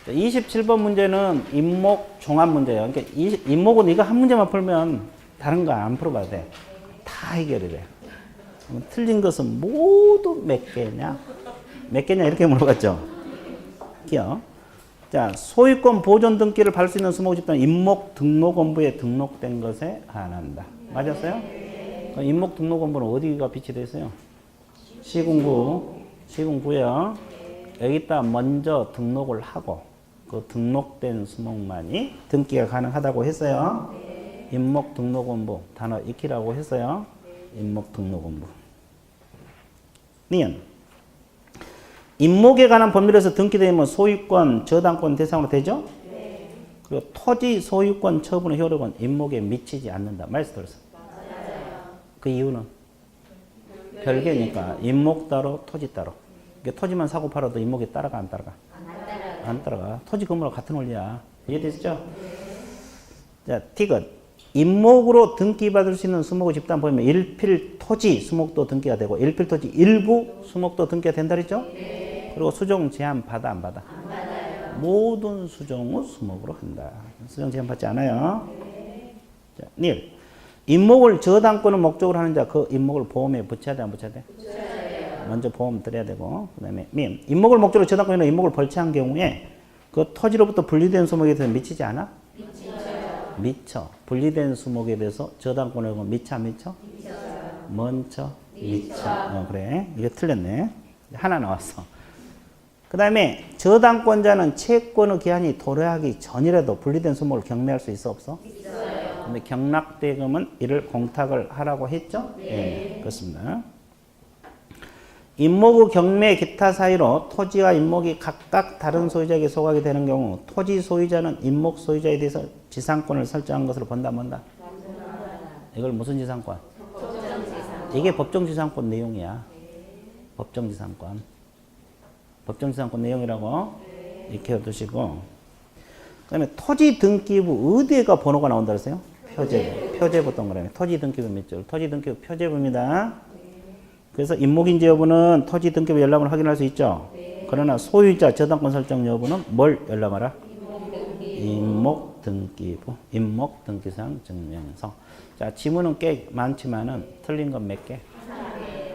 Speaker 1: 27번 문제는 임목 종합 문제예요. 그러니까 임목은 이거 한 문제만 풀면 다른 거 안 풀어봐도 돼. 다 해결이 돼. 틀린 것은 모두 몇 개냐? 몇 개냐? 이렇게 물어봤죠? 기억. 자, 소유권 보존 등기를 받을 수 있는 수목 집단은 임목 등록원부에 등록된 것에 한한다. 맞았어요? 임목 등록원부는 어디가 비치되어 있어요? 시군구요. 여기다 먼저 등록을 하고 그 등록된 수목만이 등기가 가능하다고 했어요. 임목 등록원부 단어 익히라고 했어요. 임목 등록원부. 니은. 임목에 관한 법률에서 등기되면 소유권, 저당권 대상으로 되죠? 네. 그리고 토지 소유권 처분의 효력은 임목에 미치지 않는다. 말씀 들었어. 그 이유는 별개니까 임목 따로 토지 따로. 그러니까 토지만 사고 팔아도 임목에 따라가 안 따라가? 안 따라가. 토지 건물과 같은 원리야. 이해되시죠? 자, 티귿. 임목으로 등기받을 수 있는 수목의 집단 보면 일필 토지 수목도 등기가 되고 일필 토지 일부 수목도 등기가 된다 그랬죠? 네. 그리고 수종 제한 받아 안 받아? 안 받아요. 모든 수종은 수목으로 한다. 수종 제한 받지 않아요. 네. 자, 닐. 임목을 저당권을 목적으로 하는 자 그 임목을 보험에 붙여야 돼 안 붙여야 돼? 붙여야 돼요. 먼저 보험 드려야 되고 그다음에 민. 임목을 목적으로 저당권이나 임목을 벌채한 경우에 그 토지로부터 분리된 수목에 대해서 미치지 않아? 미쳐. 분리된 수목에 대해서 저당권을 미쳐 안 미쳐? 먼저 미쳐. 그래. 이게 틀렸네. 하나 나왔어. 그 다음에 저당권자는 채권의 기한이 도래하기 전이라도 분리된 수목을 경매할 수 있어 없어? 있어요. 근데 경락대금은 이를 공탁을 하라고 했죠? 네. 그렇습니다. 임목의 경매 기타 사이로 토지와 임목이 각각 다른 소유자에게 소각이 되는 경우 토지 소유자는 임목 소유자에 대해서 지상권을 설정한 것으로 본다 뭔다? 이걸 무슨 지상권? 법정지상권. 이게 법정지상권 내용이야. 법정지상권. 법정지상권 내용이라고 이렇게 두시고 그 다음에 토지 등기부 어디에가 번호가 나온다 그랬어요? 표제부. 표제부 동그라미. 토지 등기부 몇 줄? 토지 등기부 표제부입니다. 그래서 임목인지 여부는 토지 등기부 연락을 확인할 수 있죠. 네. 그러나 소유자 저당권 설정 여부는 뭘 연락하라? 임목 등기부. 임목 등기상 증명서. 자, 지문은 꽤 많지만은 틀린 건 몇 개?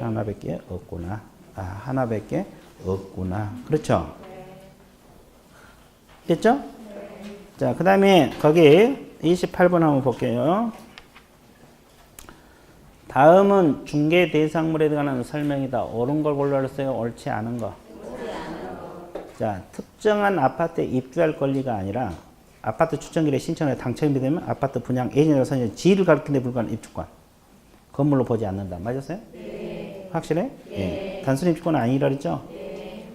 Speaker 1: 하나밖에 없구나. 아, 하나밖에 없구나. 그렇죠? 됐죠? 자, 그 다음에 거기 28번 한번 볼게요. 다음은 중개 대상물에 관한 설명이다. 옳은 걸 골라주세요. 옳지 않은 거. 자, 특정한 아파트에 입주할 권리가 아니라 아파트 추천길에 신청에 당첨이 되면 아파트 분양 예정이라고 선정 지위를 가리키는 데 불과한 입주권. 건물로 보지 않는다. 맞았어요? 네. 확실해? 네. 예. 단순 입주권은 아니라 그랬죠? 네.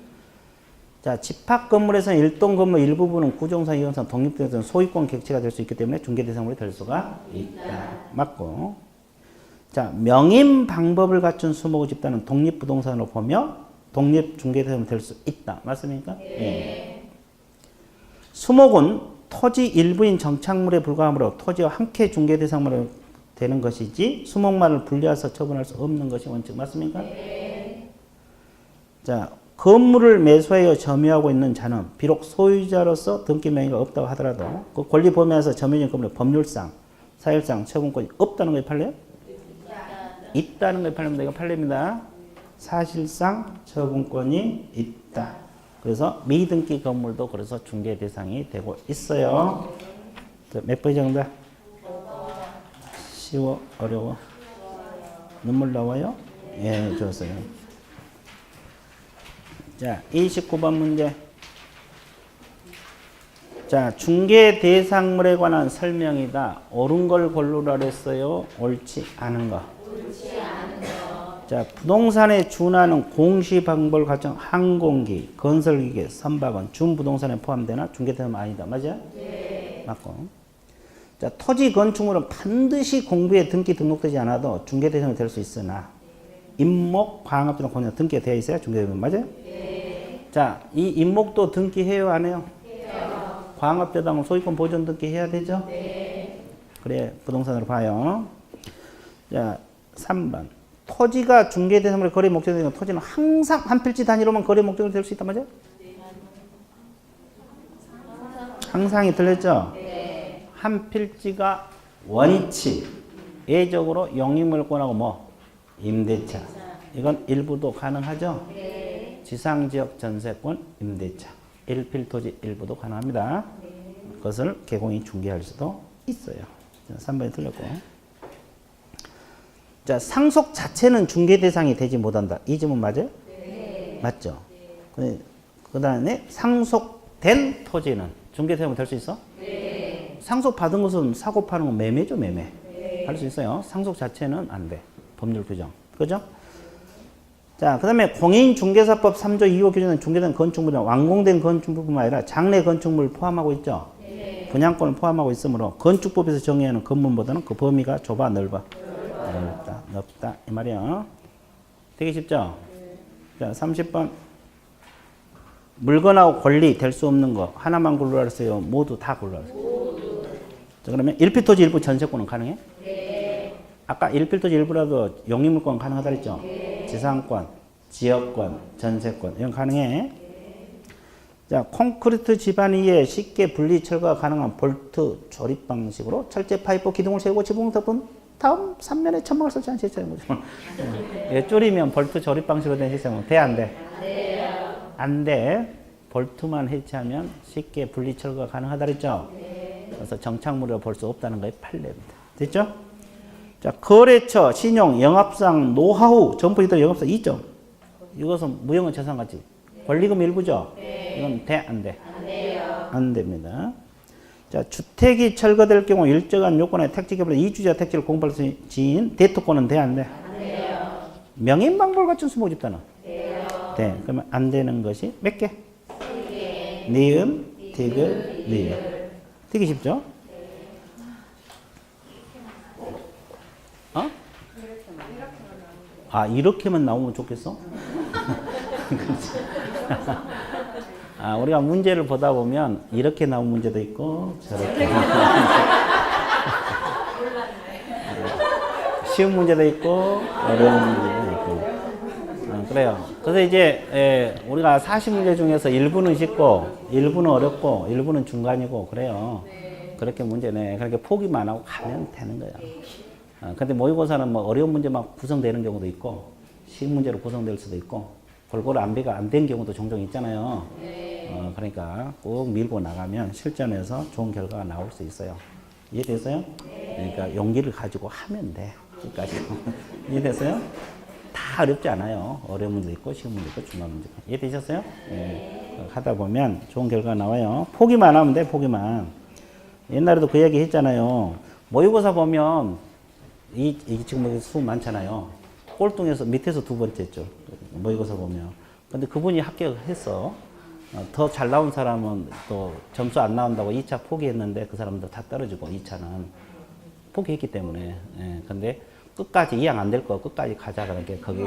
Speaker 1: 자, 집합 건물에서는 일동 건물 일부분은 구종상, 이용상, 독립된 소유권 객체가 될 수 있기 때문에 중개 대상물이 될 수가 있다. 맞고. 자, 명인 방법을 갖춘 수목의 집단은 독립부동산으로 보며 독립중개대상이 될 수 있다. 맞습니까? 네. 수목은 토지 일부인 정착물에 불과하므로 토지와 함께 중개대상물로 되는 것이지 수목만을 분리해서 처분할 수 없는 것이 원칙. 맞습니까? 네. 자, 건물을 매수하여 점유하고 있는 자는 비록 소유자로서 등기 명의가 없다고 하더라도 그 권리 범위에서 점유적 건물의 법률상, 사실상 처분권이 없다는 것이 판례요? 있다는 걸 팔면 내가 판례입니다. 사실상 처분권이 있다. 그래서 미등기 건물도 그래서 중개 대상이 되고 있어요. 몇 번 정답? 쉬워? 어려워? 눈물 나와요? 예, 좋았어요. 자, 29번 문제. 자, 중개 대상물에 관한 설명이다. 옳은 걸 고르라 그랬어요. 옳지 않은 거.
Speaker 2: 옳지 않은 거.
Speaker 1: 자, 부동산에 준하는 공시방법을 갖춘 항공기, 건설기계, 선박은 준부동산에 포함되나? 중개대상 아니다. 맞아요?
Speaker 2: 네.
Speaker 1: 맞고. 자, 토지 건축물은 반드시 공부에 등록되지 않아도 중개대상이 될 수 있으나 임목, 광합 등은 등기가 되어 있어야 중개대상 맞아요?
Speaker 2: 네.
Speaker 1: 자, 이 임목도 등기해요, 안 해요?
Speaker 2: 해요.
Speaker 1: 광합대당은 소유권 보존 등기해야 되죠?
Speaker 2: 네.
Speaker 1: 그래, 부동산으로 봐요. 자, 3번. 토지가 중개대상물의 거래 목적이 되는 토지는 항상 한 필지 단위로만 거래 목적이 될 수 있단 말이죠? 항상이 들렸죠?
Speaker 2: 네.
Speaker 1: 한 필지가 원치, 예적으로 영유물권하고 뭐? 임대차. 이건 일부도 가능하죠?
Speaker 2: 네.
Speaker 1: 지상지역 전세권, 임대차. 일필토지 일부도 가능합니다. 그것을 개공이 중개할 수도 있어요. 자, 3번이 틀렸고. 자, 상속 자체는 중개 대상이 되지 못한다. 이 질문 맞아요?
Speaker 2: 네.
Speaker 1: 맞죠? 그 다음에 상속된 토지는 중개 대상이 될 수 있어?
Speaker 2: 네.
Speaker 1: 상속받은 것은 사고 파는 건 매매죠, 매매.
Speaker 2: 네.
Speaker 1: 할 수 있어요. 상속 자체는 안 돼. 법률 규정. 그죠? 자, 그 다음에 공인중개사법 3조 2호 규정은 중개된 건축물이나 완공된 건축물뿐만 아니라 장래 건축물을 포함하고 있죠.
Speaker 2: 네.
Speaker 1: 분양권을 포함하고 있으므로 건축법에서 정의하는 건물보다는 그 범위가 좁아 넓어. 넓다. 이 말이야. 되게 쉽죠? 자, 30번. 물건하고 권리 될 수 없는 거 하나만 고르라 했어요. 모두 다 고르라 했어요. 자, 그러면 일필토지 일부 전세권은 가능해?
Speaker 2: 네.
Speaker 1: 아까 일필토지 일부라도 용의물권 가능하다 그랬죠? 지상권, 지역권, 전세권 이건 가능해. 자, 콘크리트 집안 위에 쉽게 분리 철거가 가능한 볼트 조립 방식으로 철제 파이프 기둥을 세우고 지붕 덮은 다음 3면에 천막을 설치한 시스템인 거죠. 예, 줄이면 볼트 조립 방식으로 된 시스템은 돼, 안 돼? 안 돼. 볼트만 해체하면 쉽게 분리 철거가 가능하다 그랬죠? 그래서 정착물이라 볼 수 없다는 거에 판례입니다. 됐죠? 자, 거래처, 신용, 영업상, 노하우, 점포이들 영업상 2점. 이것은 무형의 재산가치. 권리금 일부죠? 이건 돼, 안 돼?
Speaker 2: 안 돼요.
Speaker 1: 안 됩니다. 자, 주택이 철거될 경우 일정한 요건에 택지개발 이주자 택지를 공부할 수 있는 지인, 대토권은 돼, 안 돼?
Speaker 2: 안 돼요.
Speaker 1: 명인방법을 갖춘 수목집단은?
Speaker 2: 돼요.
Speaker 1: 돼. 그러면 안 되는 것이 몇 개?
Speaker 2: 3개.
Speaker 1: 니은, 디귿, 리을. 되게 쉽죠? 어? 아, 이렇게만 나오면 좋겠어? 아, 우리가 문제를 보다 보면 이렇게 나온 문제도 있고 저렇게 쉬운 문제도 있고 어려운 문제도 있고 그래요. 그래서 이제 우리가 40문제 중에서 일부는 쉽고 일부는 어렵고 일부는 중간이고 그래요. 그렇게 문제네. 그렇게 포기만 하고 가면 되는 거야. 근데 모의고사는 뭐 어려운 문제만 구성되는 경우도 있고 쉬운 문제로 구성될 수도 있고 골고루 안배가 안 된 경우도 종종 있잖아요. 그러니까 꼭 밀고 나가면 실전에서 좋은 결과가 나올 수 있어요. 이해됐어요? 그러니까 용기를 가지고 하면 돼. 끝까지. 이해됐어요? 다 어렵지 않아요. 어려운 문제도 있고 쉬운 문제도 있고 중간 문제도 있고. 이해되셨어요? 네. 하다 보면 좋은 결과가 나와요. 포기만 하면 돼. 포기만. 옛날에도 그 얘기 했잖아요. 모의고사 보면 지금 수 많잖아요. 꼴등에서 밑에서 두 번째 줄 모의고사 보면. 근데 그분이 합격했어. 더 잘 나온 사람은 또 점수 안 나온다고 2차 포기했는데 그 사람들 다 떨어지고 2차는 포기했기 때문에. 예, 근데 끝까지 이양 안 될 거 끝까지 가자 그러니까 거기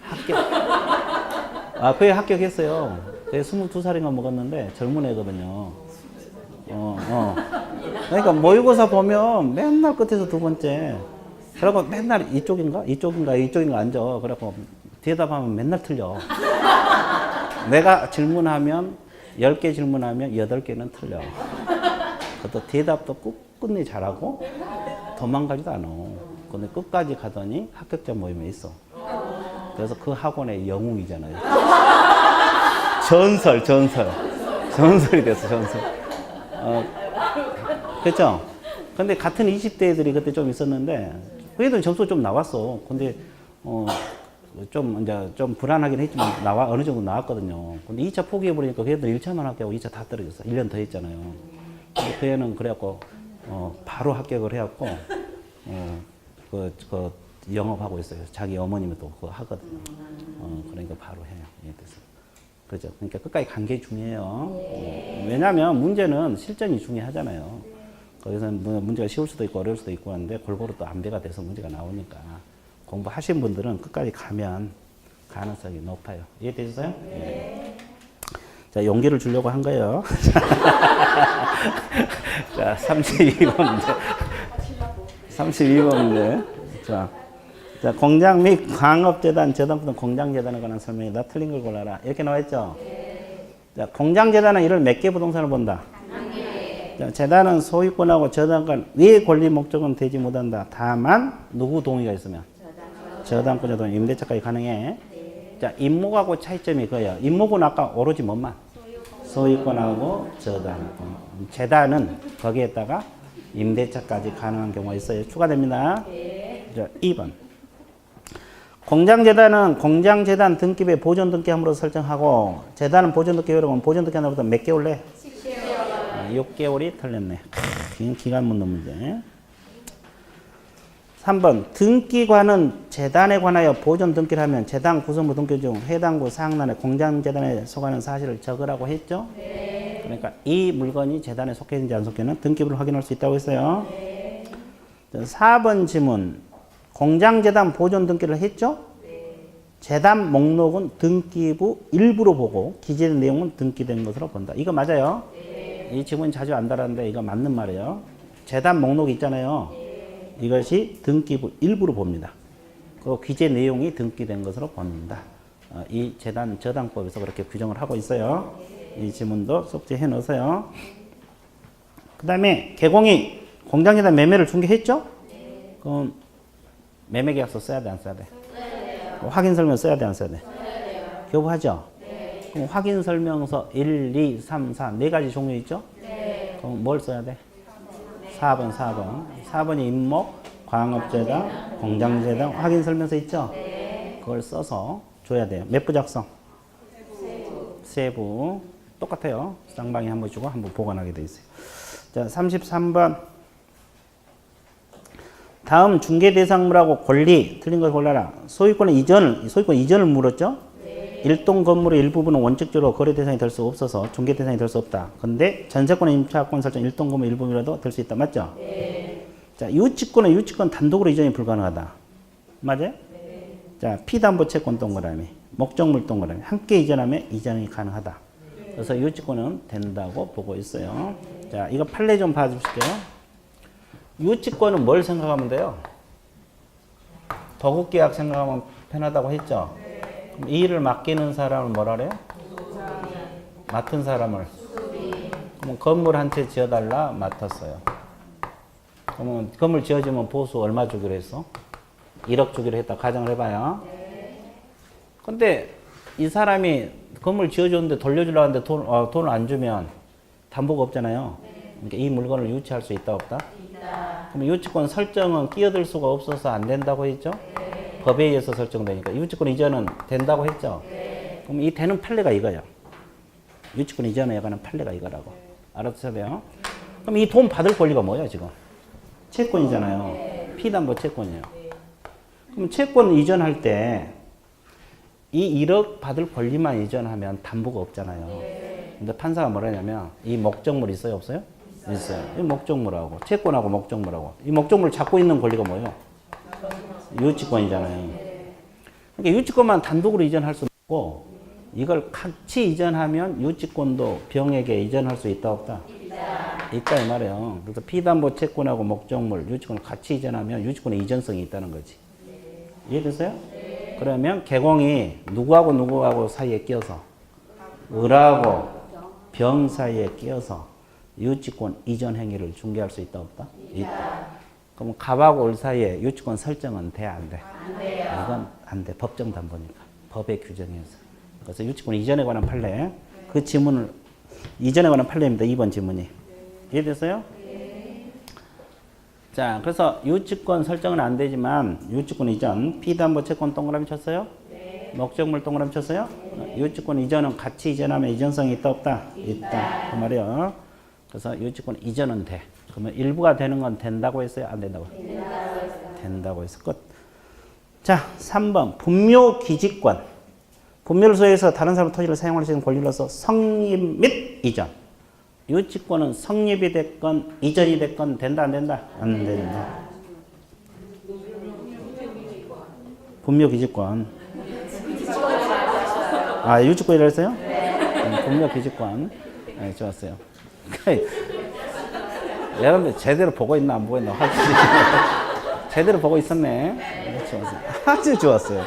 Speaker 1: 합격. 아, 그에 합격했어요. 그게 22살인가 먹었는데 젊은 애거든요. 그러니까 모의고사 보면 맨날 끝에서 두 번째. 그러고 맨날 이쪽인가 앉아. 그래갖고 대답하면 맨날 틀려. 내가 질문하면 10개 질문하면 8개는 틀려. 그것도 대답도 끝끝내 잘하고 도망가지도 않아. 근데 끝까지 가더니 합격자 모임에 있어. 그래서 그 학원의 영웅이잖아요. 전설이 됐어, 전설. 그렇죠? 근데 같은 20대 애들이 그때 좀 있었는데 그 애들 점수 좀 나왔어. 근데 좀 이제 좀 불안하긴 했지만 어느 정도 나왔거든요. 근데 2차 포기해 버리니까 그 애들 1차만 합격하고 2차 다 떨어졌어. 1년 더 했잖아요. 근데 그 애는 그래갖고 바로 합격을 해갖고 그 영업하고 있어요. 자기 어머님이 또 그거 하거든요. 그러니까 바로 해요. 예, 그래서 그렇죠. 그러니까 끝까지 간 게 중요해요. 왜냐하면 문제는 실전이 중요하잖아요. 거기서 문제가 쉬울 수도 있고 어려울 수도 있고 하는데 골고루 또 안배가 돼서 문제가 나오니까 공부하신 분들은 끝까지 가면 가능성이 높아요. 이해되셨어요? 네. 자, 용기를 주려고 한 거예요. 자, 32번 문제. 32번 문제. 자, 공장 및 광업재단, 재단부터 공장재단에 관한 설명이다. 틀린 걸 골라라. 이렇게 나와 있죠? 자, 공장재단은 이를 몇 개 부동산을 본다? 자, 재단은 소유권하고 저당권 위 권리 목적은 되지 못한다. 다만 누구 동의가 있으면? 저당권자 동의, 임대차까지 가능해. 자, 임목하고 차이점이 그거예요. 임목은 아까 오로지 뭐만? 소유권하고 저당권. 재단은 거기에다가 임대차까지 가능한 경우가 있어요. 추가됩니다. 자, 2번. 공장재단은 공장재단 등기부에 보존 등기함으로 설정하고 재단은 보존 등기로 보존 등기함으로부터 몇 개월 내? 6개월이 틀렸네. 기간 묻는 문제. 3번. 등기관은 재단에 관하여 보존 등기를 하면 재단 구성부 등기 중 해당구 사항란에 공장재단에 속하는 사실을 적으라고 했죠? 네. 그러니까 이 물건이 재단에 속해 있는지 안 속해 있는 등기부를 확인할 수 있다고 했어요. 네. 4번 지문. 공장재단 보존 등기를 했죠? 네. 재단 목록은 등기부 일부로 보고 기재된 내용은 등기된 것으로 본다. 이거 맞아요? 네. 이 지문 자주 안 달았는데 이거 맞는 말이에요. 재단 목록 있잖아요. 네. 이것이 등기부 일부로 봅니다. 그리고 기재 내용이 등기된 것으로 본다. 이 재단 저당법에서 그렇게 규정을 하고 있어요. 이 지문도 숙지해 놓으세요. 그 다음에 개공이 공장재단 매매를 중개했죠? 그럼 매매계약서 써야 돼, 안 써야 돼? 확인설명 써야 돼, 안 써야 돼? 교부하죠? 그럼 확인설명서 1, 2, 3, 4 네 가지 종류 있죠? 그럼 뭘 써야 돼? 4번. 4번이 임목, 광업재단, 공장재단, 확인설명서 있죠? 그걸 써서 줘야 돼요. 몇 부 작성? 세 부. 똑같아요. 쌍방이 한 번 주고 한 번 보관하게 돼 있어요. 자, 33번. 다음 중개대상물하고 권리. 틀린 걸 골라라. 소유권 이전을 물었죠? 일동 건물의 일부분은 원칙적으로 거래 대상이 될 수 없어서 중개 대상이 될 수 없다. 근데 전세권의 임차권 설정 일동 건물 일부분이라도 될 수 있다. 맞죠? 네. 자, 유치권 단독으로 이전이 불가능하다. 맞아요? 네. 자, 피담보 채권 동그라미, 목적물 동그라미 함께 이전하면 이전이 가능하다. 그래서 유치권은 된다고 보고 있어요. 자, 이거 판례 좀 봐주실게요. 유치권은 뭘 생각하면 돼요? 도급계약 생각하면 편하다고 했죠? 이 일을 맡기는 사람을 뭐라 그래요? 맡은 사람을. 그러면 건물 한 채 지어달라 맡았어요. 그러면 건물 지어지면 보수 얼마 주기로 했어? 1억 주기로 했다. 가정을 해봐요. 근데 이 사람이 건물 지어줬는데 돌려주려고 하는데 돈을 안 주면 담보가 없잖아요. 그러니까 이 물건을 유치할 수 있다 없다? 그럼 유치권 설정은 끼어들 수가 없어서 안 된다고 했죠? 법에 의해서 설정되니까 유치권 이전은 된다고 했죠. 그럼 이 되는 판례가 이거예요. 유치권 이전에 관한 판례가 이거라고. 알아두셔야 돼요. 그럼 이 돈 받을 권리가 뭐예요 지금? 채권이잖아요. 피담보 채권이에요. 그럼 채권 이전할 때 이 1억 받을 권리만 이전하면 담보가 없잖아요. 근데 판사가 뭐라냐면 이 목적물 있어요 없어요? 있어요. 이 목적물하고 채권하고 목적물하고 이 목적물 잡고 있는 권리가 뭐예요? 유치권이잖아요. 그러니까 유치권만 단독으로 이전할 수 없고 이걸 같이 이전하면 유치권도 병에게 이전할 수 있다 없다? 있다 이 말이에요. 그래서 피담보 채권하고 목적물, 유치권을 같이 이전하면 유치권의 이전성이 있다는 거지. 이해됐어요? 그러면 개공이 누구하고 사이에 끼어서 을하고 병 사이에 끼어서 유치권 이전 행위를 중개할 수 있다 없다? 있다. 그럼 갑하고 을 사이에 유치권 설정은 돼, 안 돼? 안 돼요. 이건 안 돼. 법정 담보니까. 법의 규정이어서. 그래서 유치권 이전에 관한 판례. 그 지문을, 이전에 관한 판례입니다. 2번 지문이. 이해됐어요? 네. 자, 그래서 유치권 설정은 안 되지만, 유치권 이전, 피담보 채권 동그라미 쳤어요? 네. 목적물 동그라미 쳤어요? 이웃집권 이전은 같이 이전하면 이전성이 있다 없다? 있다. 그 말이요. 그래서 이웃집권 이전은 돼. 그러면 일부가 되는 건 된다고 했어요? 안 된다고? 된다고 했어. 끝. 자, 3번 분묘 기지권. 분묘를 소유해서 다른 사람 토지를 사용할 수 있는 권리로서 성립 및 이전. 이웃집권은 성립이 됐건 이전이 됐건 된다 안 된다? 안 된다. 분묘 기지권. 아, 이웃집권이라고 했어요? 분묘 기지권. 네, 좋았어요. 여러분들 제대로 보고 있나 안 보고 있나 확실히 제대로 보고 있었네. 좋았어요. 아주 좋았어요.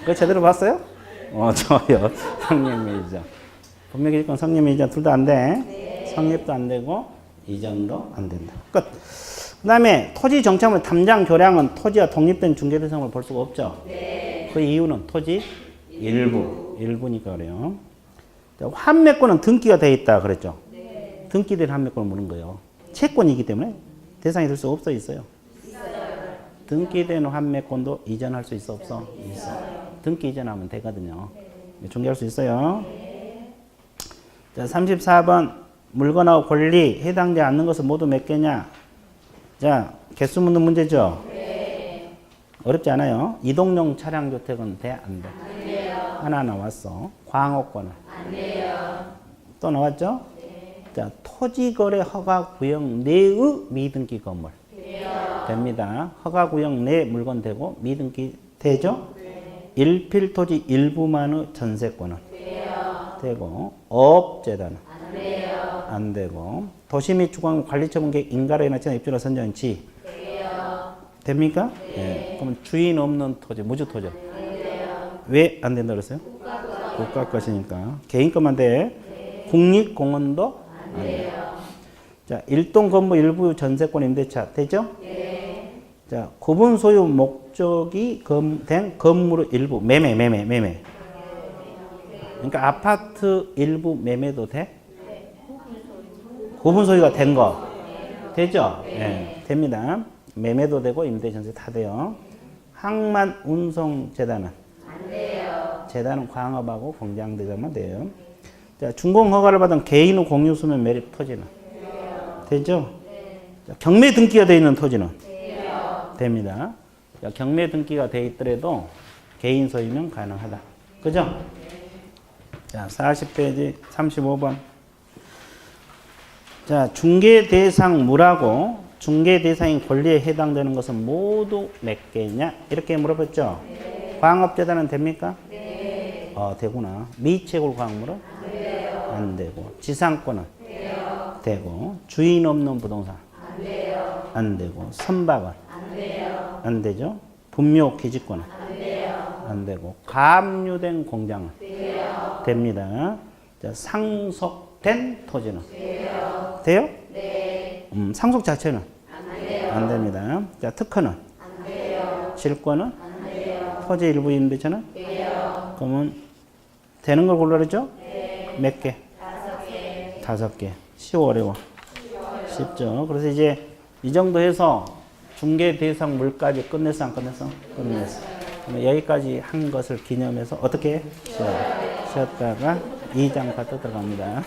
Speaker 1: 그거 제대로 봤어요? 좋아요. 성립 이전. 분묘 기지권 성립 이전 둘 다 안 돼. 성립도 안 되고 이전도 안 된다. 끝. 그 다음에 토지 정착물 탐장 교량은 토지와 독립된 중개 대상을 볼 수가 없죠. 그 이유는 토지 일부니까 그래요. 환매권은 등기가 돼 있다 그랬죠. 등기된 환매권을 묻는 거예요. 채권이기 때문에 대상이 될 수 없어 있어요. 등기된 환매권도 이전할 수 있어 없어? 있어. 등기 이전하면 되거든요. 중개할 수 있어요. 자, 34번 물건하고 권리 해당되지 않는 것은 모두 몇 개냐? 자, 개수 묻는 문제죠? 어렵지 않아요. 이동용 차량 주택은 돼? 안 돼? 안 돼요. 하나 나왔어. 광업권은? 안 돼요. 또 나왔죠? 자, 토지거래 허가구역 내의 미등기 건물. 돼요. 됩니다. 허가구역 내 물건 되고 미등기 되죠? 네. 일필토지 일부만의 전세권은? 돼요. 되고 업재단은? 안 돼요. 안 되고 도시 및 주공 관리처분계획 인가로에 지나 입주나 선정한 지? 돼요. 됩니까? 네. 그러면 주인 없는 토지, 무주토지? 왜 안 된다 그랬어요? 국가 것이니까. 개인 것만 돼. 네. 국립공원도 안 돼요. 자, 일동 건물 일부 전세권 임대차 되죠? 네. 자, 구분 소유 목적이 된 건물의 일부 매매. 그러니까 아파트 일부 매매도 돼? 구분 소유가 된 거 되죠? 네. 됩니다. 매매도 되고 임대 전세 다 돼요. 항만 운송재단은? 안 돼요. 재단은 광업하고 공장대장만 돼요. 자, 준공 허가를 받은 개인의 공유수면 매립 토지는? 돼요. 되죠? 네. 자, 경매 등기가 되어 있는 토지는? 돼요. 됩니다. 자, 경매 등기가 되어 있더라도 개인 소유면 가능하다. 그죠? 자, 40페이지 35번. 자, 중개 대상 물하고 중개 대상인 권리에 해당되는 것은 모두 몇 개냐? 이렇게 물어봤죠? 네. 광업재단은 됩니까? 네. 되구나. 미채굴 광물은? 안 돼요. 안 되고. 지상권은? 돼요. 되고. 주인 없는 부동산? 안 돼요. 안 되고. 선박은? 안 돼요. 안 되죠? 분묘 기지권은? 안 돼요. 안 되고. 가압류된 공장은? 돼요. 됩니다. 자, 상속된 토지는? 돼요. 돼요? 네. 상속 자체는? 안 돼요. 안 됩니다. 자, 특허는? 안 돼요. 질권은? 안 돼요. 토지 일부 임대차는? 돼요. 그러면 되는 걸 골라야죠? 네. 몇 개? 5개. 5개. 쉬워 어려워? 쉽죠. 그래서 이제 이 정도 해서 중개 대상 물까지 끝냈어 안 끝냈어? 끝냈어. 그러면 여기까지 한 것을 기념해서 어떻게 해? 쉬었다가 2장 파트 들어갑니다.